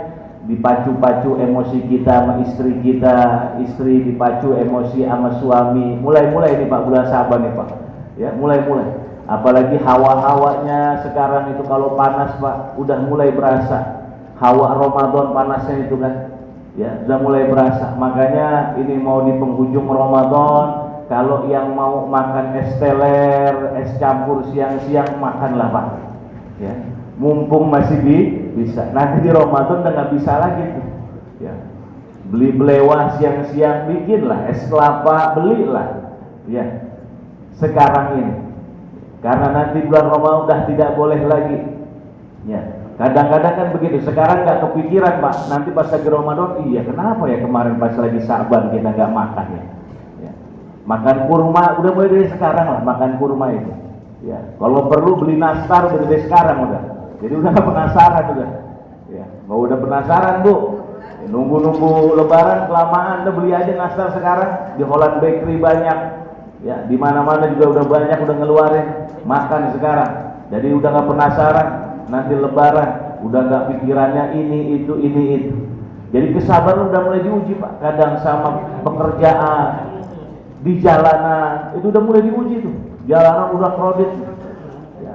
Speaker 3: dipacu-pacu emosi kita sama istri kita, istri dipacu emosi sama suami. Mulai-mulai ini Pak, bulan Saban nih Pak. Ya, mulai-mulai. Apalagi hawa-hawanya sekarang itu kalau panas Pak, udah mulai berasa. Hawa Ramadan panasnya itu kan. Ya, sudah mulai berasa. Makanya ini mau di penghujung Ramadan, kalau yang mau makan es teler, es campur siang-siang, makanlah Pak. Ya. Mumpung masih bisa. Nanti di Ramadan udah nggak bisa lagi tuh. Ya. Beli belewah siang-siang, bikinlah es kelapa, belilah. Ya. Sekarang ini. Karena nanti bulan Ramadan udah tidak boleh lagi. Ya. Kadang-kadang kan begitu. Sekarang nggak kepikiran Pak. Nanti pas lagi Ramadan, iya kenapa ya kemarin pas lagi Sa'ban kita nggak makan ya. Ya. Makan kurma udah mulai dari sekarang lah, makan kurma itu. Ya. Kalau perlu beli nastar udah dari sekarang udah. Jadi udah gak penasaran juga. Ya, mau udah penasaran Bu. Ya, nunggu-nunggu Lebaran kelamaan, udah beli aja nastar sekarang di Holland Bakery banyak. Ya, di mana-mana juga udah banyak, udah ngeluarin, makan sekarang. Jadi udah gak penasaran, nanti Lebaran udah gak pikirannya ini itu. Jadi kesabaran udah mulai diuji Pak. Kadang sama pekerjaan di jalanan itu udah mulai diuji tuh. jalanan udah crowded, ya.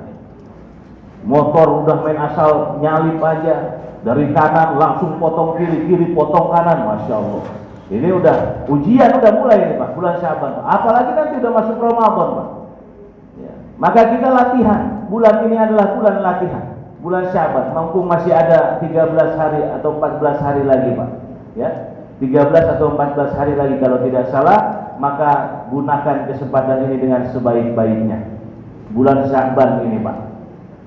Speaker 3: Motor udah main asal nyalip aja, dari kanan langsung potong kiri, kiri potong kanan, masya Allah. Ini udah ujian udah mulai nih Pak, bulan Syaban. Apalagi nanti udah masuk Ramadan Pak. Ya. Maka kita latihan. Bulan ini adalah bulan latihan. Bulan Syaban, mumpung masih ada 13 hari atau 14 hari lagi Pak. Ya, 13 atau 14 hari lagi kalau tidak salah, maka gunakan kesempatan ini dengan sebaik-baiknya. Bulan Syaban ini Pak,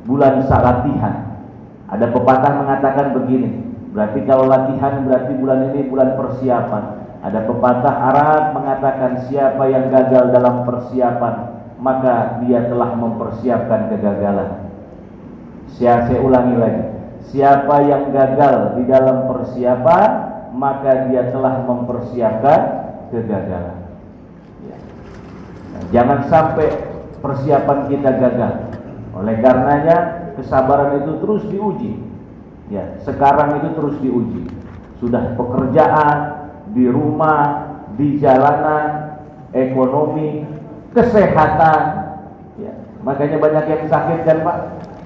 Speaker 3: bulan latihan. Ada pepatah mengatakan begini, berarti kalau latihan berarti bulan ini bulan persiapan. Ada pepatah Arab mengatakan siapa yang gagal dalam persiapan, maka dia telah mempersiapkan kegagalan. Saya ulangi lagi, siapa yang gagal di dalam persiapan, maka dia telah mempersiapkan kegagalan. Ya. Nah, jangan sampai persiapan kita gagal. Oleh karenanya kesabaran itu terus diuji. Ya, sekarang itu terus diuji. Sudah pekerjaan, di rumah, di jalanan, ekonomi, kesehatan. Ya, makanya banyak yang sakit kan Pak.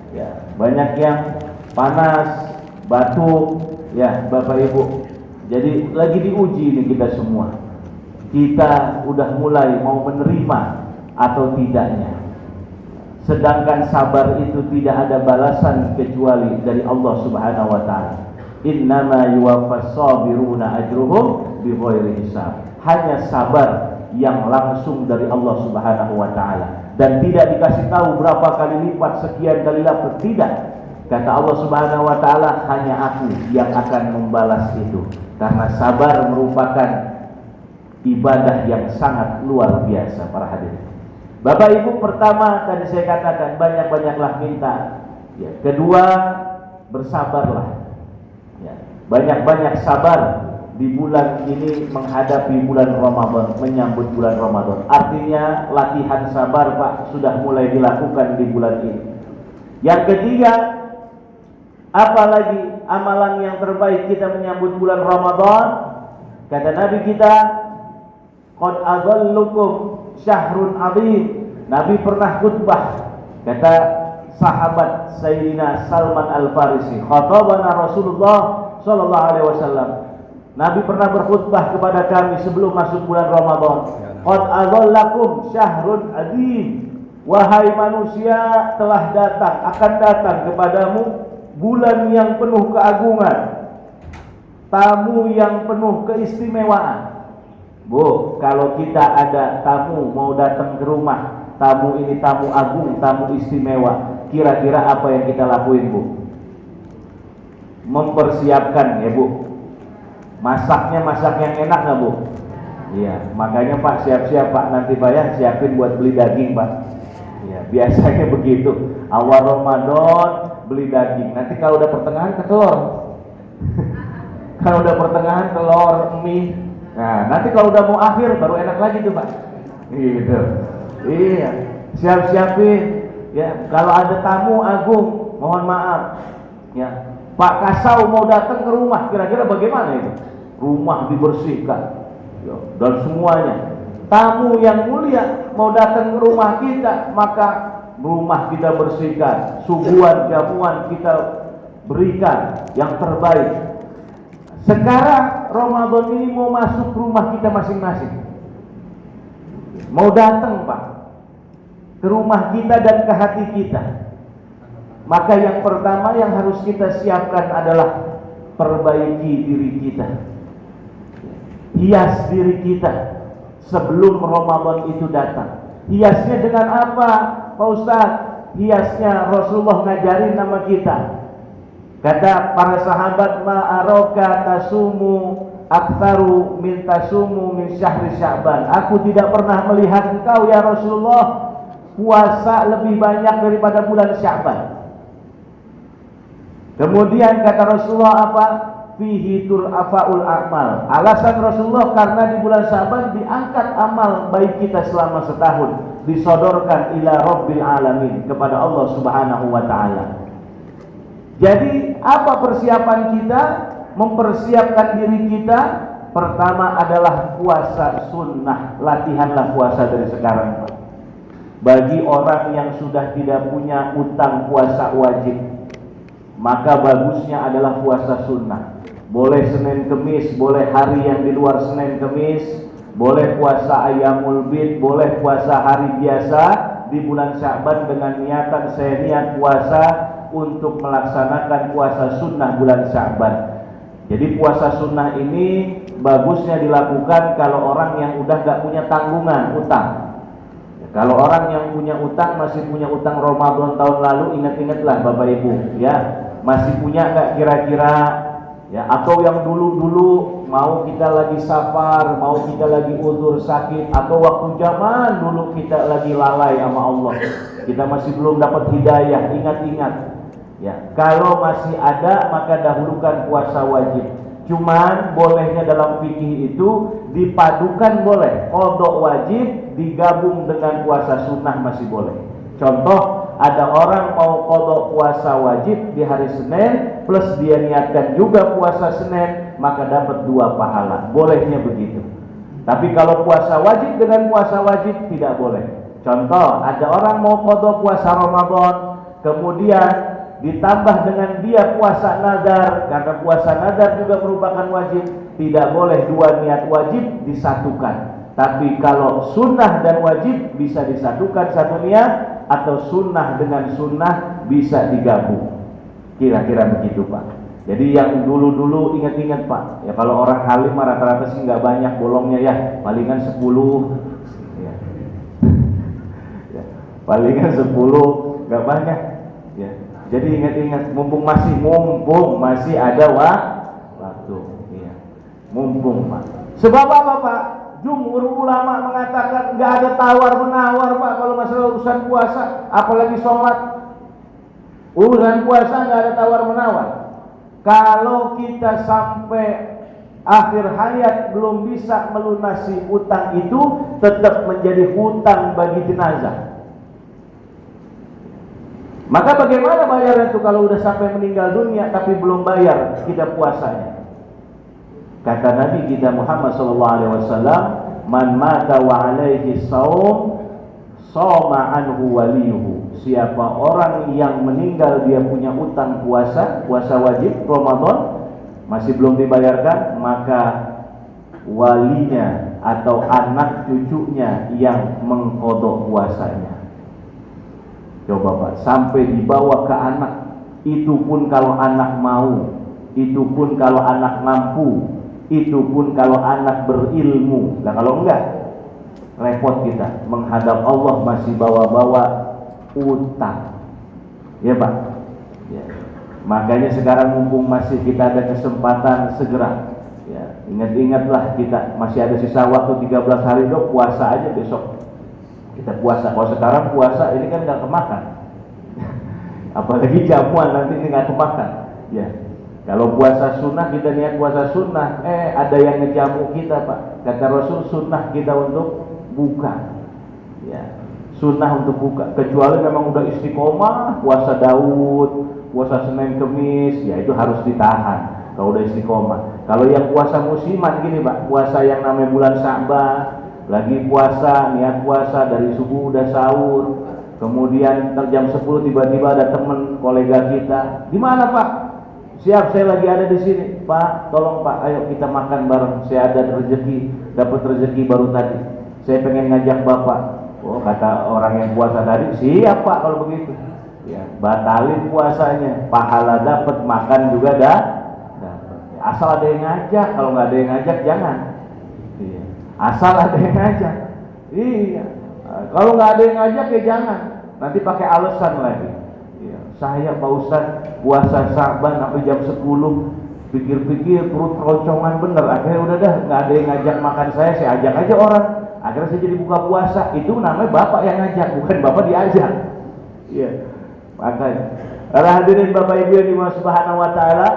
Speaker 3: Ya, banyak yang panas, batuk, ya Bapak Ibu. Jadi lagi diuji ini kita semua. Kita udah mulai mau menerima atau tidaknya. Sedangkan sabar itu tidak ada balasan kecuali dari Allah Subhanahu wa taala. Innama yuwaffas sabiruna ajruhum bighairi hisab. Hanya sabar yang langsung dari Allah Subhanahu wa taala dan tidak dikasih tahu berapa kali lipat, sekian kali lipat, tidak. Kata Allah Subhanahu wa taala, hanya aku yang akan membalas itu. Karena sabar merupakan ibadah yang sangat luar biasa para hadirin. Bapak Ibu, pertama tadi saya katakan banyak-banyaklah minta. Ya, kedua, bersabarlah. Ya, banyak-banyak sabar di bulan ini menghadapi bulan Ramadan, menyambut bulan Ramadan. Artinya latihan sabar Pak sudah mulai dilakukan di bulan ini. Yang ketiga, apalagi amalan yang terbaik kita menyambut bulan Ramadan? Kata Nabi kita, qad adallukum syahrun azim. Nabi pernah khutbah, kata sahabat Sayyidina Salman Al-Farisi, khatabana Rasulullah sallallahu alaihi wasallam. Nabi pernah berkhutbah kepada kami sebelum masuk bulan Ramadan. Qad adallakum syahrun azim. Wahai manusia, telah datang, akan datang kepadamu bulan yang penuh keagungan, tamu yang penuh keistimewaan. Bu, kalau kita ada tamu mau datang ke rumah, tamu ini tamu agung, tamu istimewa, kira-kira apa yang kita lakuin Bu? Mempersiapkan ya Bu. Masaknya masak yang enak nggak Bu? Iya, makanya Pak siap-siap Pak, nanti bayar siapin buat beli daging Pak. Iya, biasanya begitu. Awal Ramadan beli daging, nanti kalau udah pertengahan ke telur. Kalau udah pertengahan telur, mie. Nah, nanti kalau udah mau akhir baru enak lagi tuh Pak. Gitu. Iya, siap-siapin. Ya, kalau ada tamu agung, mohon maaf. Ya, Pak Kasau mau datang ke rumah, kira-kira bagaimana itu? Rumah dibersihkan, ya, dan semuanya. Tamu yang mulia mau datang ke rumah kita, maka rumah kita bersihkan, suguhan jamuan kita berikan yang terbaik. Sekarang Ramadan ini mau masuk rumah kita masing-masing. Mau datang Pak ke rumah kita dan ke hati kita. Maka yang pertama yang harus kita siapkan adalah perbaiki diri kita. Hias diri kita sebelum Ramadan itu datang. Hiasnya dengan apa Pak Ustadz? Hiasnya Rasulullah ngajarin nama kita. Kata para sahabat, ma'aroka tasumu aktsaru min tasumu min syahri Sya'ban. Aku tidak pernah melihat engkau ya Rasulullah puasa lebih banyak daripada bulan Sya'ban. Kemudian kata Rasulullah apa? Fihi tur'afaul a'mal. Alasan Rasulullah karena di bulan Sya'ban diangkat amal baik kita selama setahun, disodorkan ila Rabbil alamin, kepada Allah Subhanahu wa taala. Jadi apa persiapan kita? Mempersiapkan diri kita pertama adalah puasa sunnah. Latihanlah puasa dari sekarang Pak. Bagi orang yang sudah tidak punya utang puasa wajib, maka bagusnya adalah puasa sunnah. Boleh Senin Kemis, boleh hari yang di luar Senin Kemis, boleh puasa Ayyamul Bid, boleh puasa hari biasa di bulan Sya'ban dengan niatan saya niat puasa untuk melaksanakan puasa sunnah bulan Sya'ban. Jadi puasa sunnah ini bagusnya dilakukan kalau orang yang udah gak punya tanggungan utang. Kalau orang yang punya utang, masih punya utang Ramadan tahun lalu, ingat-ingatlah Bapak Ibu, ya, masih punya nggak kira-kira, ya, atau yang dulu-dulu mau kita lagi safar, mau kita lagi uzur sakit, atau waktu zaman dulu kita lagi lalai sama Allah, kita masih belum dapat hidayah, ingat-ingat, ya, kalau masih ada maka dahulukan puasa wajib. Cuman bolehnya dalam fikih itu dipadukan boleh, qada wajib digabung dengan puasa sunnah masih boleh. Contoh, ada orang mau qada puasa wajib di hari Senin plus dia niatkan juga puasa Senin, maka dapat 2 pahala. Bolehnya begitu. Tapi kalau puasa wajib dengan puasa wajib tidak boleh. Contoh, ada orang mau qada puasa Ramadan, kemudian ditambah dengan dia puasa nadar, karena puasa nadar juga merupakan wajib. Tidak boleh 2 niat wajib disatukan. Tapi kalau sunnah dan wajib bisa disatukan satu niat, atau sunnah dengan sunnah bisa digabung. Kira-kira begitu Pak. Jadi yang dulu-dulu ingat-ingat Pak, ya kalau orang halim rata-rata sih nggak banyak bolongnya ya, palingan 10 ya. Ya, palingan 10, nggak banyak ya. Jadi ingat-ingat, mumpung masih ada waktu, ya. Mumpung Pak. Sebab apa Pak? Jumhur ulama mengatakan nggak ada tawar menawar Pak kalau masalah urusan puasa, apalagi sholat. Urusan puasa nggak ada tawar menawar. Kalau kita sampai akhir hayat belum bisa melunasi utang itu, tetap menjadi hutang bagi jenazah. Maka bagaimana bayarnya itu kalau udah sampai meninggal dunia tapi belum bayar kita puasanya? Kata Nabi kita Muhammad SAW, man mata wa alaihi saum, soma anhu waliyuhu. Siapa orang yang meninggal dia punya utang puasa wajib Ramadan masih belum dibayarkan, maka walinya atau anak cucunya yang mengqadha puasanya. Coba Pak, sampai dibawa ke anak, itu pun kalau anak mau, itu pun kalau anak mampu, itu pun kalau anak berilmu. Nah kalau enggak, repot kita menghadap Allah masih bawa-bawa utang. Ya Pak. Ya. Makanya sekarang mumpung masih kita ada kesempatan segera. Ya, ingat-ingatlah kita masih ada sisa waktu 13 hari dong, puasa aja besok. Kita puasa. Kalau sekarang puasa ini kan nggak kemakan. Apalagi jamuan nanti ini nggak kemakan. Ya. Kalau puasa sunnah kita niat puasa sunnah, ada yang ngejamu kita Pak. Kata Rasul sunnah kita untuk buka. Ya. Sunnah untuk buka. Kecuali memang udah istiqomah, puasa Daud, puasa Senin Kemis, ya itu harus ditahan. Kalau udah istiqomah. Kalau yang puasa musiman gini Pak, puasa yang namanya bulan Sya'ban, lagi puasa, niat puasa dari subuh udah sahur, kemudian jam 10 tiba-tiba ada teman kolega kita, di mana Pak? Siap, saya lagi ada di sini. Pak, tolong Pak, ayo kita makan bareng. Saya ada rezeki, dapat rezeki baru tadi. Saya pengen ngajak Bapak. Oh, kata orang yang puasa tadi, siap Pak kalau begitu. Ya, batalin puasanya, pahala dapat, makan juga dah. Asal ada yang ngajak, kalau nggak ada yang ngajak jangan. Iya. Asal ada yang ngajak. Iya. Kalau nggak ada yang ngajak ya jangan. Nanti pakai alasan lagi. Iya. Saya Pak Ustadz puasa Sya'ban sampai jam 10. Pikir-pikir perut keroncongan bener. Akhirnya udah dah nggak ada yang ngajak makan saya ajak aja orang. Akhirnya saya jadi buka puasa. Itu namanya Bapak yang ngajak, bukan Bapak diajak. Iya. Makanya. Para hadirin Bapak Ibu yang dimuliakan Subhanahu wa taala,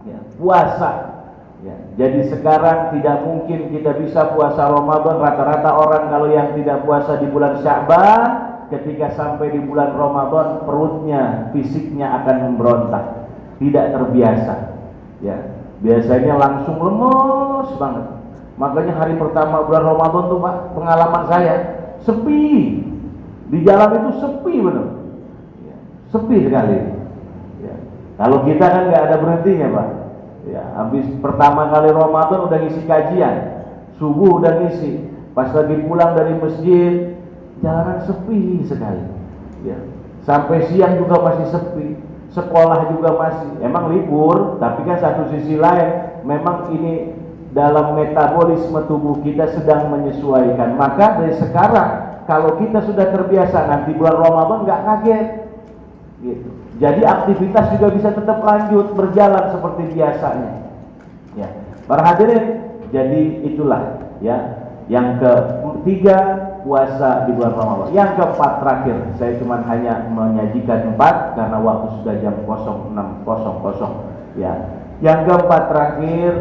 Speaker 3: ya, puasa. Ya, jadi sekarang tidak mungkin kita bisa puasa Ramadan. Rata-rata orang kalau yang tidak puasa di bulan Sya'ban, ketika sampai di bulan Ramadan perutnya, fisiknya akan memberontak, tidak terbiasa. Ya, biasanya langsung lemes banget. Makanya hari pertama bulan Ramadan tuh Pak, pengalaman saya sepi. Di jalan itu sepi benar, ya, sepi sekali. Ya. Kalau kita kan nggak ada berhentinya Pak. Ya, habis pertama kali Ramadan udah ngisi kajian, subuh udah ngisi, pas lagi pulang dari masjid, jalanan sepi sekali. Ya. Sampai siang juga masih sepi, sekolah juga masih, emang libur, tapi kan satu sisi lain, memang ini dalam metabolisme tubuh kita sedang menyesuaikan. Maka dari sekarang, kalau kita sudah terbiasa, nanti bulan Ramadan nggak kaget. Gitu. Jadi aktivitas juga bisa tetap lanjut, berjalan seperti biasanya. Ya, para hadirin, jadi itulah ya. Yang ketiga, puasa di bulan Ramadan. Yang keempat terakhir, saya cuma hanya menyajikan 4 karena waktu sudah jam 06.00 ya. Yang keempat terakhir,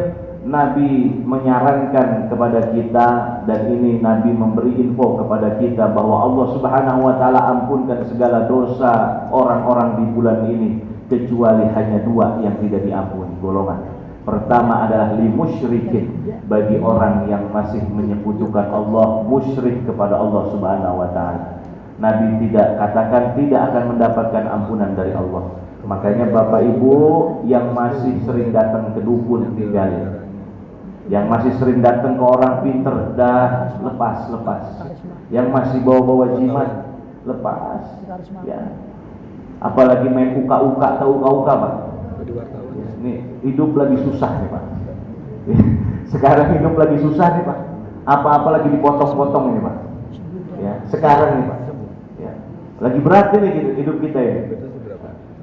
Speaker 3: Nabi menyarankan kepada kita, dan ini Nabi memberi info kepada kita bahwa Allah Subhanahu wa taala ampunkan segala dosa orang-orang di bulan ini kecuali hanya 2 yang tidak diampuni golongan. Pertama adalah li musyrikin, bagi orang yang masih menyekutukan Allah, musyrik kepada Allah Subhanahu wa taala. Nabi tidak katakan tidak akan mendapatkan ampunan dari Allah. Makanya Bapak Ibu yang masih sering datang ke dukun tinggalin. Yang masih sering datang ke orang pinter, dah lepas. Yang masih bawa-bawa jimat, lepas. Ya. Apalagi main uka-uka, tahu uka-uka Pak? Nih, hidup lagi susah nih Pak. Sekarang hidup lagi susah nih Pak. Apa-apa lagi dipotong-potong ini Pak. Ya, sekarang nih Pak. Ya. Lagi berat ini hidup kita ya.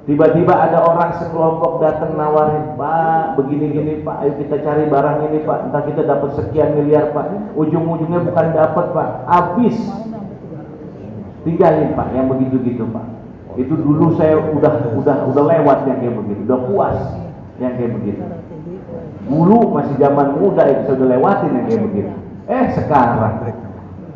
Speaker 3: Tiba-tiba ada orang sekelompok datang nawarin, Pak, begini-gini Pak, ayo kita cari barang ini Pak, entah kita dapat sekian miliar Pak. Ujung-ujungnya bukan dapat Pak, habis. Tinggalin Pak yang begitu-gitu Pak. Itu dulu saya udah lewat yang kayak begitu, udah puas yang kayak begitu. Dulu masih zaman muda itu saya udah lewatin yang kayak begitu. Sekarang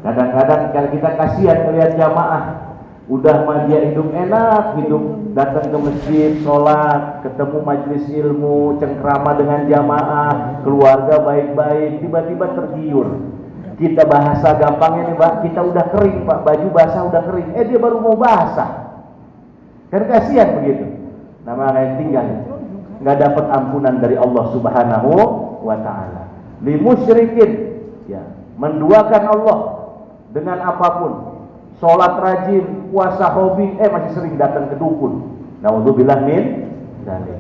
Speaker 3: kadang-kadang kalau kita kasihan melihat jamaah udah mah dia hidup enak, hidup datang ke masjid, sholat, ketemu majelis ilmu, cengkrama dengan jamaah, keluarga baik-baik, tiba-tiba tergiur. Kita bahasa gampangnya nih Pak, kita udah kering Pak, baju basah udah kering, dia baru mau basah. Kan kasihan begitu. Namanya tinggal, nggak dapat ampunan dari Allah Subhanahu wa taala. Li musyrikin, ya, menduakan Allah dengan apapun. Sholat rajin, puasa hobi, masih sering datang ke dukun. Naudzubillah min dzalik.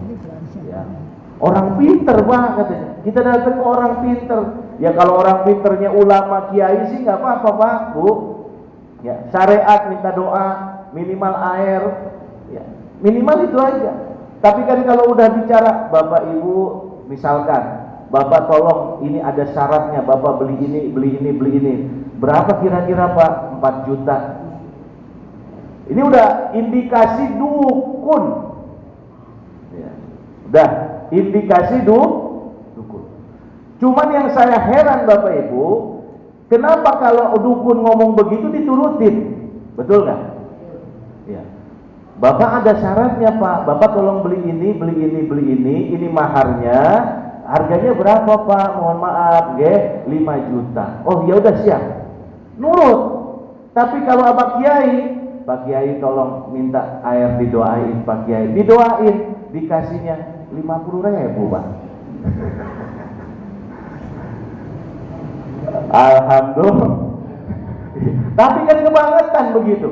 Speaker 3: Ya. Orang pinter Pak katanya. Kita datang ke orang pinter. Ya kalau orang pinternya ulama kiai sih nggak apa-apa Pak, Bu. Ya, syariat minta doa, minimal air, ya. Minimal itu aja. Tapi kan kalau udah bicara Bapak Ibu, misalkan Bapak tolong ini ada syaratnya, Bapak beli ini. Berapa kira-kira Pak? 4 juta. Ini udah indikasi dukun. Ya. Udah indikasi dukun. Cuman yang saya heran Bapak Ibu, kenapa kalau dukun ngomong begitu diturutin? Betul nggak? Ya. Bapak ada syaratnya Pak. Bapak tolong beli ini, ini maharnya. Harganya berapa Pak? Mohon maaf, 5 juta. Oh ya udah siap. Nurut. Tapi kalau Pak Kiai tolong minta air didoain Pak Kiai. Didoain, dikasihnya 50.000 Pak. Alhamdulillah. Tapi kan kebangetan begitu.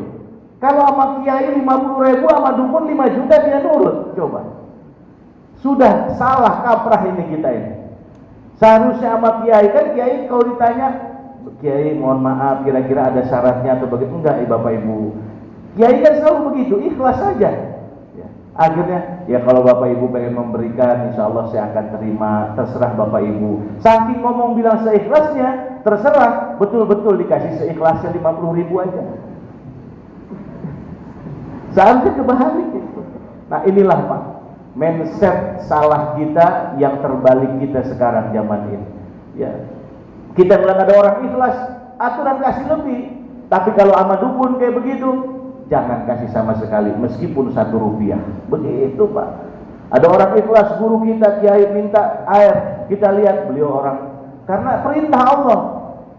Speaker 3: Kalau sama Kiai 50.000, sama dukun 5 juta dia nurut. Coba. Sudah salah kaprah ini kita ini. Seharusnya sama Kiai, kan Kiai kalau ditanya, Kiai mohon maaf kira-kira ada syaratnya atau begitu, enggak Bapak Ibu. Kiai kan selalu begitu, ikhlas saja. Ya. Akhirnya ya kalau Bapak Ibu pengen memberikan, insya Allah saya akan terima, terserah Bapak Ibu. Saking ngomong bilang seikhlasnya, terserah, betul-betul dikasih seikhlasnya 50.000 aja. Seharusnya kebalik itu. Nah inilah Pak, mindset salah kita yang terbalik kita sekarang zaman ini. Ya. Kita bilang ada orang ikhlas, aturan kasih lebih. Tapi kalau sama dukun kayak begitu, jangan kasih sama sekali, meskipun 1 rupiah. Begitu Pak. Ada orang ikhlas, guru kita Kiai minta air, kita lihat beliau orang, karena perintah Allah.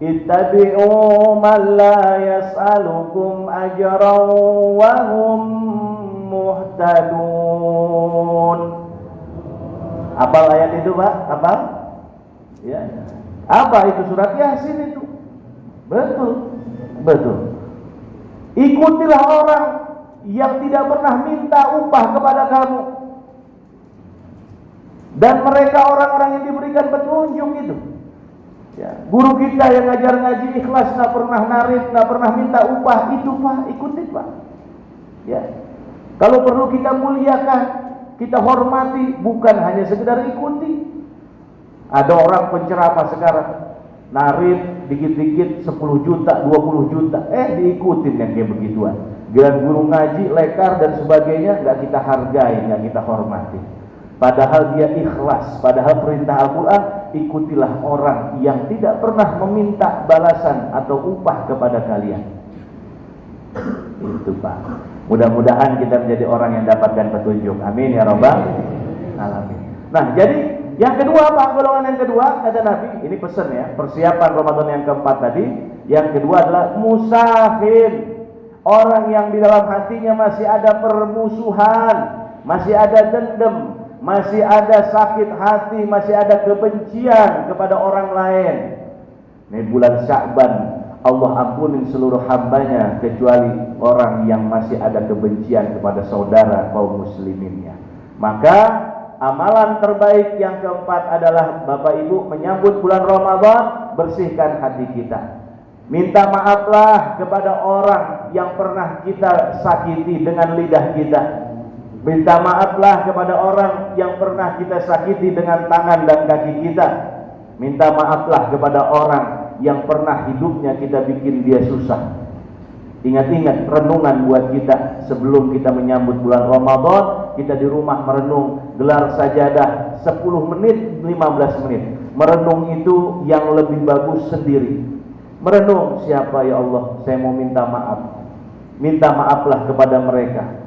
Speaker 3: ittabi'u man la yas'alukum ajran wa hum muhtadun. Hafal ayat itu, Pak? Hafal? Ya. Apa itu? Surat Yasin itu. Betul. Betul. Ikutilah orang yang tidak pernah minta upah kepada kamu. Dan mereka orang-orang yang diberikan petunjuk itu. Ya, guru kita yang ngajar ngaji ikhlas, nggak pernah narik, nggak pernah minta upah, itu Pak, ikutin Pak. Ya, kalau perlu kita muliakan, kita hormati, bukan hanya sekedar ikuti. Ada orang penceramah sekarang narik dikit-dikit 10 juta, 20 juta, diikutin yang kayak begituan. Giliran guru ngaji, lekar dan sebagainya, nggak kita hargai, nggak kita hormati. Padahal dia ikhlas, padahal perintah Al-Quran, ikutilah orang yang tidak pernah meminta balasan atau upah kepada kalian. Itu Pak. Mudah-mudahan kita menjadi orang yang dapatkan petunjuk. Amin ya Rabbal alamin. Nah, jadi yang kedua Pak, golongan yang kedua kata Nabi, ini pesan ya, persiapan Ramadan yang keempat tadi. Yang kedua adalah musafir, orang yang di dalam hatinya masih ada permusuhan, masih ada dendam, masih ada sakit hati, masih ada kebencian kepada orang lain. Ini bulan Sya'ban, Allah ampunin seluruh hambanya kecuali orang yang masih ada kebencian kepada saudara kaum musliminnya. Maka amalan terbaik yang keempat adalah Bapak Ibu menyambut bulan Ramadan, bersihkan hati kita. Minta maaflah kepada orang yang pernah kita sakiti dengan lidah kita. Minta maaflah kepada orang yang pernah kita sakiti dengan tangan dan kaki kita. Minta maaflah kepada orang yang pernah hidupnya kita bikin dia susah. Ingat-ingat renungan buat kita sebelum kita menyambut bulan Ramadan. Kita di rumah merenung, gelar sajadah 10 menit, 15 menit. Merenung itu yang lebih bagus sendiri. Merenung, siapa ya Allah, saya mau minta maaf. Minta maaflah kepada mereka.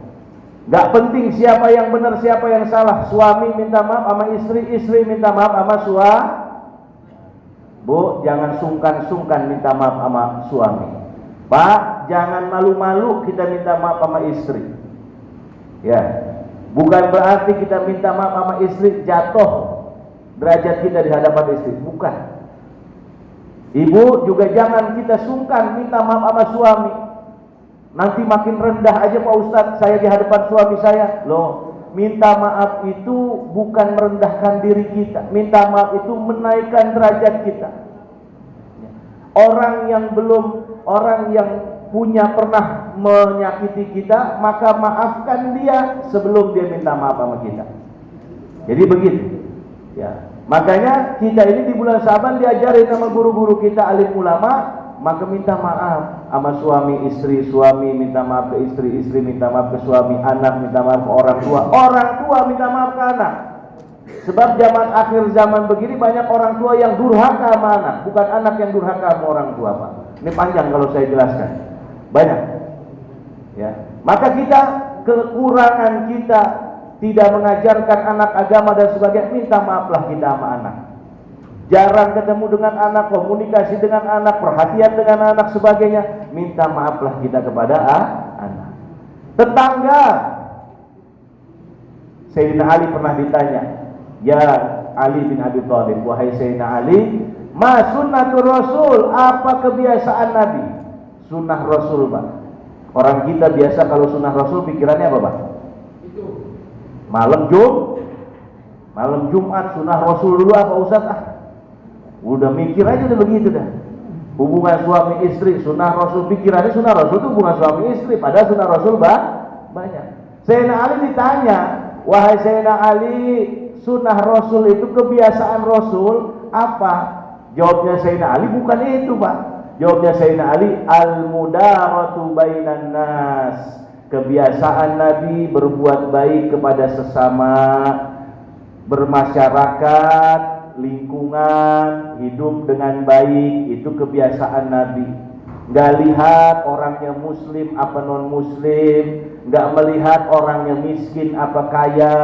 Speaker 3: Gak penting siapa yang benar, siapa yang salah. Suami minta maaf sama istri, istri minta maaf sama suami. Bu, jangan sungkan-sungkan minta maaf sama suami. Pak, jangan malu-malu kita minta maaf sama istri. Ya, bukan berarti kita minta maaf sama istri jatuh derajat kita di hadapan istri, bukan. Ibu juga jangan kita sungkan minta maaf sama suami. Nanti makin rendah aja Pak Ustadz saya di hadapan suami saya. Loh, minta maaf itu bukan merendahkan diri kita. Minta maaf itu menaikkan derajat kita. Orang yang punya pernah menyakiti kita, maka maafkan dia sebelum dia minta maaf sama kita. Jadi begitu. Ya. Makanya kita ini di bulan Syaban diajarin sama guru-guru kita alim ulama, maka minta maaf sama suami istri, suami minta maaf ke istri, istri minta maaf ke suami, anak minta maaf ke orang tua minta maaf ke anak. Sebab zaman akhir zaman begini banyak orang tua yang durhaka sama anak, bukan anak yang durhaka sama orang tua Pak. Ini panjang kalau saya jelaskan. Banyak. Ya. Maka kita kekurangan kita tidak mengajarkan anak agama dan sebagainya, minta maaflah kita sama anak. Jarang ketemu dengan anak, komunikasi dengan anak, perhatian dengan anak sebagainya, minta maaflah kita kepada anak. Tetangga, Sayyidina Ali pernah ditanya, ya Ali bin Abi Thalib, wahai Sayyidina Ali, ma sunnatul Rasul, apa kebiasaan Nabi? Sunnah Rasul Pak. Orang kita biasa kalau sunnah Rasul pikirannya apa Pak? Malam Jumat sunnah Rasul dulu apa Ustaz? Udah mikir aja udah begitu dah. Hubungan suami istri sunnah Rasul, pikirannya sunnah Rasul itu hubungan suami istri, padahal sunnah Rasul banyak. Sayyidina Ali ditanya, wahai Sayyidina Ali, sunnah Rasul itu kebiasaan Rasul apa? Jawabnya Sayyidina Ali bukan itu Pak. Jawabnya Sayyidina Ali, al-mudaratu bainan nas. Kebiasaan Nabi berbuat baik kepada sesama, bermasyarakat, lingkungan, hidup dengan baik, itu kebiasaan Nabi. Nggak lihat orangnya muslim apa non muslim, nggak melihat orangnya miskin apa kaya,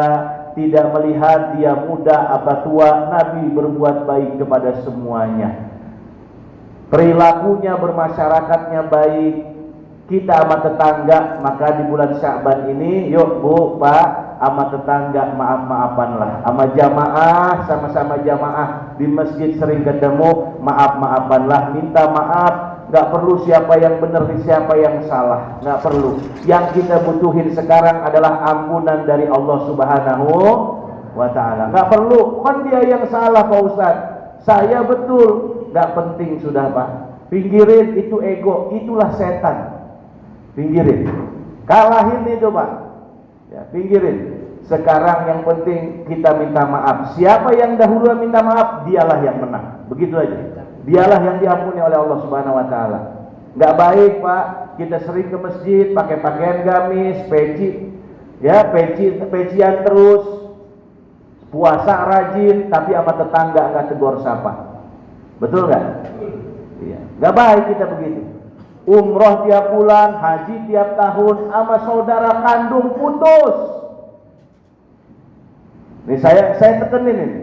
Speaker 3: tidak melihat dia muda apa tua. Nabi berbuat baik kepada semuanya. perilakunya bermasyarakatnya baik, kita sama tetangga, maka di bulan Sya'ban ini yuk Bu, Pak, sama tetangga maaf-maafanlah, sama jamaah, sama-sama jamaah di masjid sering ketemu, maaf-maafanlah, minta maaf. Gak perlu siapa yang benar, siapa yang salah, gak perlu. Yang kita butuhin sekarang adalah ampunan dari Allah Subhanahu wa ta'ala. Gak perlu, kan dia yang salah Pak Ustadz, saya betul, gak penting sudah Pak. Pinggirin, itu ego, itulah setan. Pinggirin, kalahin itu Pak ya, pinggirin. Sekarang yang penting kita minta maaf. Siapa yang dahulu minta maaf, dialah yang menang. Begitu aja. Dialah yang diampuni oleh Allah Subhanahu wa ta'ala. Nggak baik Pak, kita sering ke masjid pakai pakaian gamis, peci, ya pecian terus, puasa rajin, tapi sama tetangga nggak tegur sapa. Betul nggak? Iya. Nggak baik kita begitu. Umroh tiap bulan, haji tiap tahun, sama saudara kandung putus. Ini saya tekenin ini.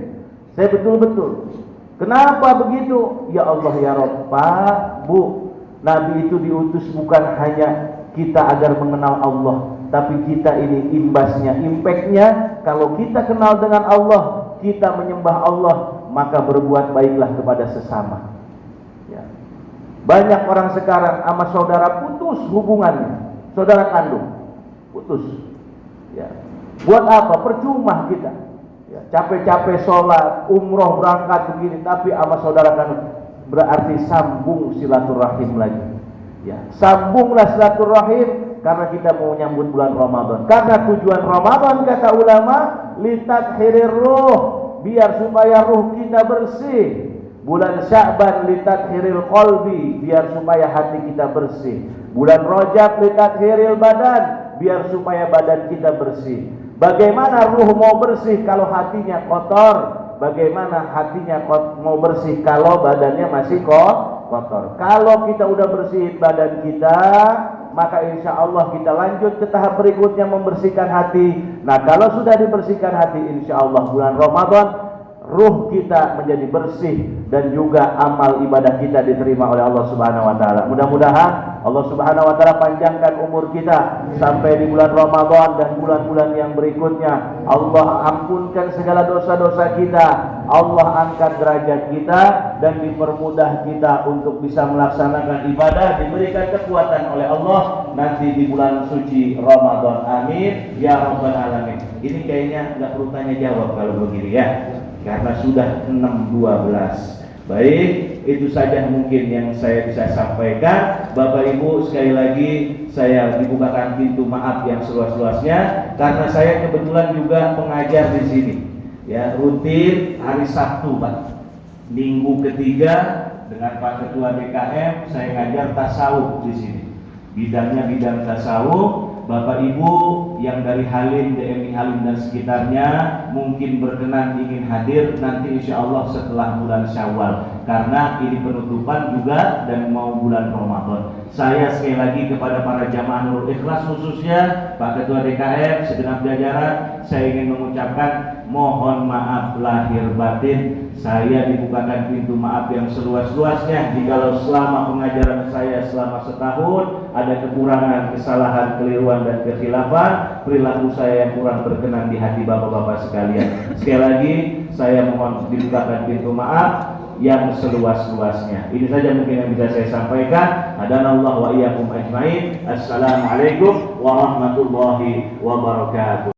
Speaker 3: Saya betul-betul. Kenapa begitu? Ya Allah ya Rabb, Pak, Bu, Nabi itu diutus bukan hanya kita agar mengenal Allah, tapi kita ini imbasnya, impactnya. Kalau kita kenal dengan Allah, kita menyembah Allah, maka berbuat baiklah kepada sesama. Ya. Banyak orang sekarang sama saudara putus hubungannya, saudara kandung putus. Ya. Buat apa? Percuma kita. Ya, capek-capek sholat, umroh, berangkat begini, tapi sama saudara kan berarti sambung silaturahim lagi. Ya, sambunglah silaturahim karena kita mau nyambut bulan Ramadan. Karena tujuan Ramadan kata ulama, litathirir ruh, biar supaya ruh kita bersih. Bulan Sya'ban litathiril qalbi, biar supaya hati kita bersih. Bulan Rajab litathiril badan, biar supaya badan kita bersih. Bagaimana ruh mau bersih kalau hatinya kotor? Bagaimana hatinya mau bersih kalau badannya masih kotor? Kalau kita udah bersih badan kita, maka insya Allah kita lanjut ke tahap berikutnya, membersihkan hati. Nah, kalau sudah dibersihkan hati, insya Allah bulan Ramadan ruh kita menjadi bersih dan juga amal ibadah kita diterima oleh Allah Subhanahu wa taala. Mudah-mudahan Allah Subhanahu wa taala panjangkan umur kita sampai di bulan Ramadan dan bulan-bulan yang berikutnya. Allah ampunkan segala dosa-dosa kita, Allah angkat derajat kita dan dipermudah kita untuk bisa melaksanakan ibadah, diberikan kekuatan oleh Allah nanti di bulan suci Ramadan. Amin ya rabbal alamin. Ini kayaknya nggak perlu tanya jawab kalau begini ya, karena sudah 6.12. Baik, itu saja mungkin yang saya bisa sampaikan. Bapak Ibu, sekali lagi saya dibukakan pintu maaf yang seluas-luasnya karena saya kebetulan juga pengajar di sini. Ya, rutin hari Sabtu, Pak. Minggu ketiga dengan Pak Ketua DKM saya ngajar tasawuf di sini. Bidangnya bidang tasawuf. Bapak Ibu yang dari Halim, DMI Halim dan sekitarnya mungkin berkenan ingin hadir nanti insya Allah setelah bulan Syawal, karena ini penutupan juga dan mau bulan Ramadan. Saya sekali lagi kepada para jamaah Nurul Ikhlas khususnya Pak Ketua DKM, segenap jajaran, saya ingin mengucapkan mohon maaf lahir batin. Saya dibukakan pintu maaf yang seluas-luasnya jikalau selama pengajaran saya selama setahun ada kekurangan, kesalahan, keliruan dan kekhilafan, perilaku saya yang kurang berkenan di hati bapak-bapak sekalian. Sekali lagi saya mohon dibukakan pintu maaf yang seluas-luasnya. Ini saja mungkin yang bisa saya sampaikan. Hadanallahu wa iyyakum ajmain. Assalamualaikum warahmatullahi wabarakatuh.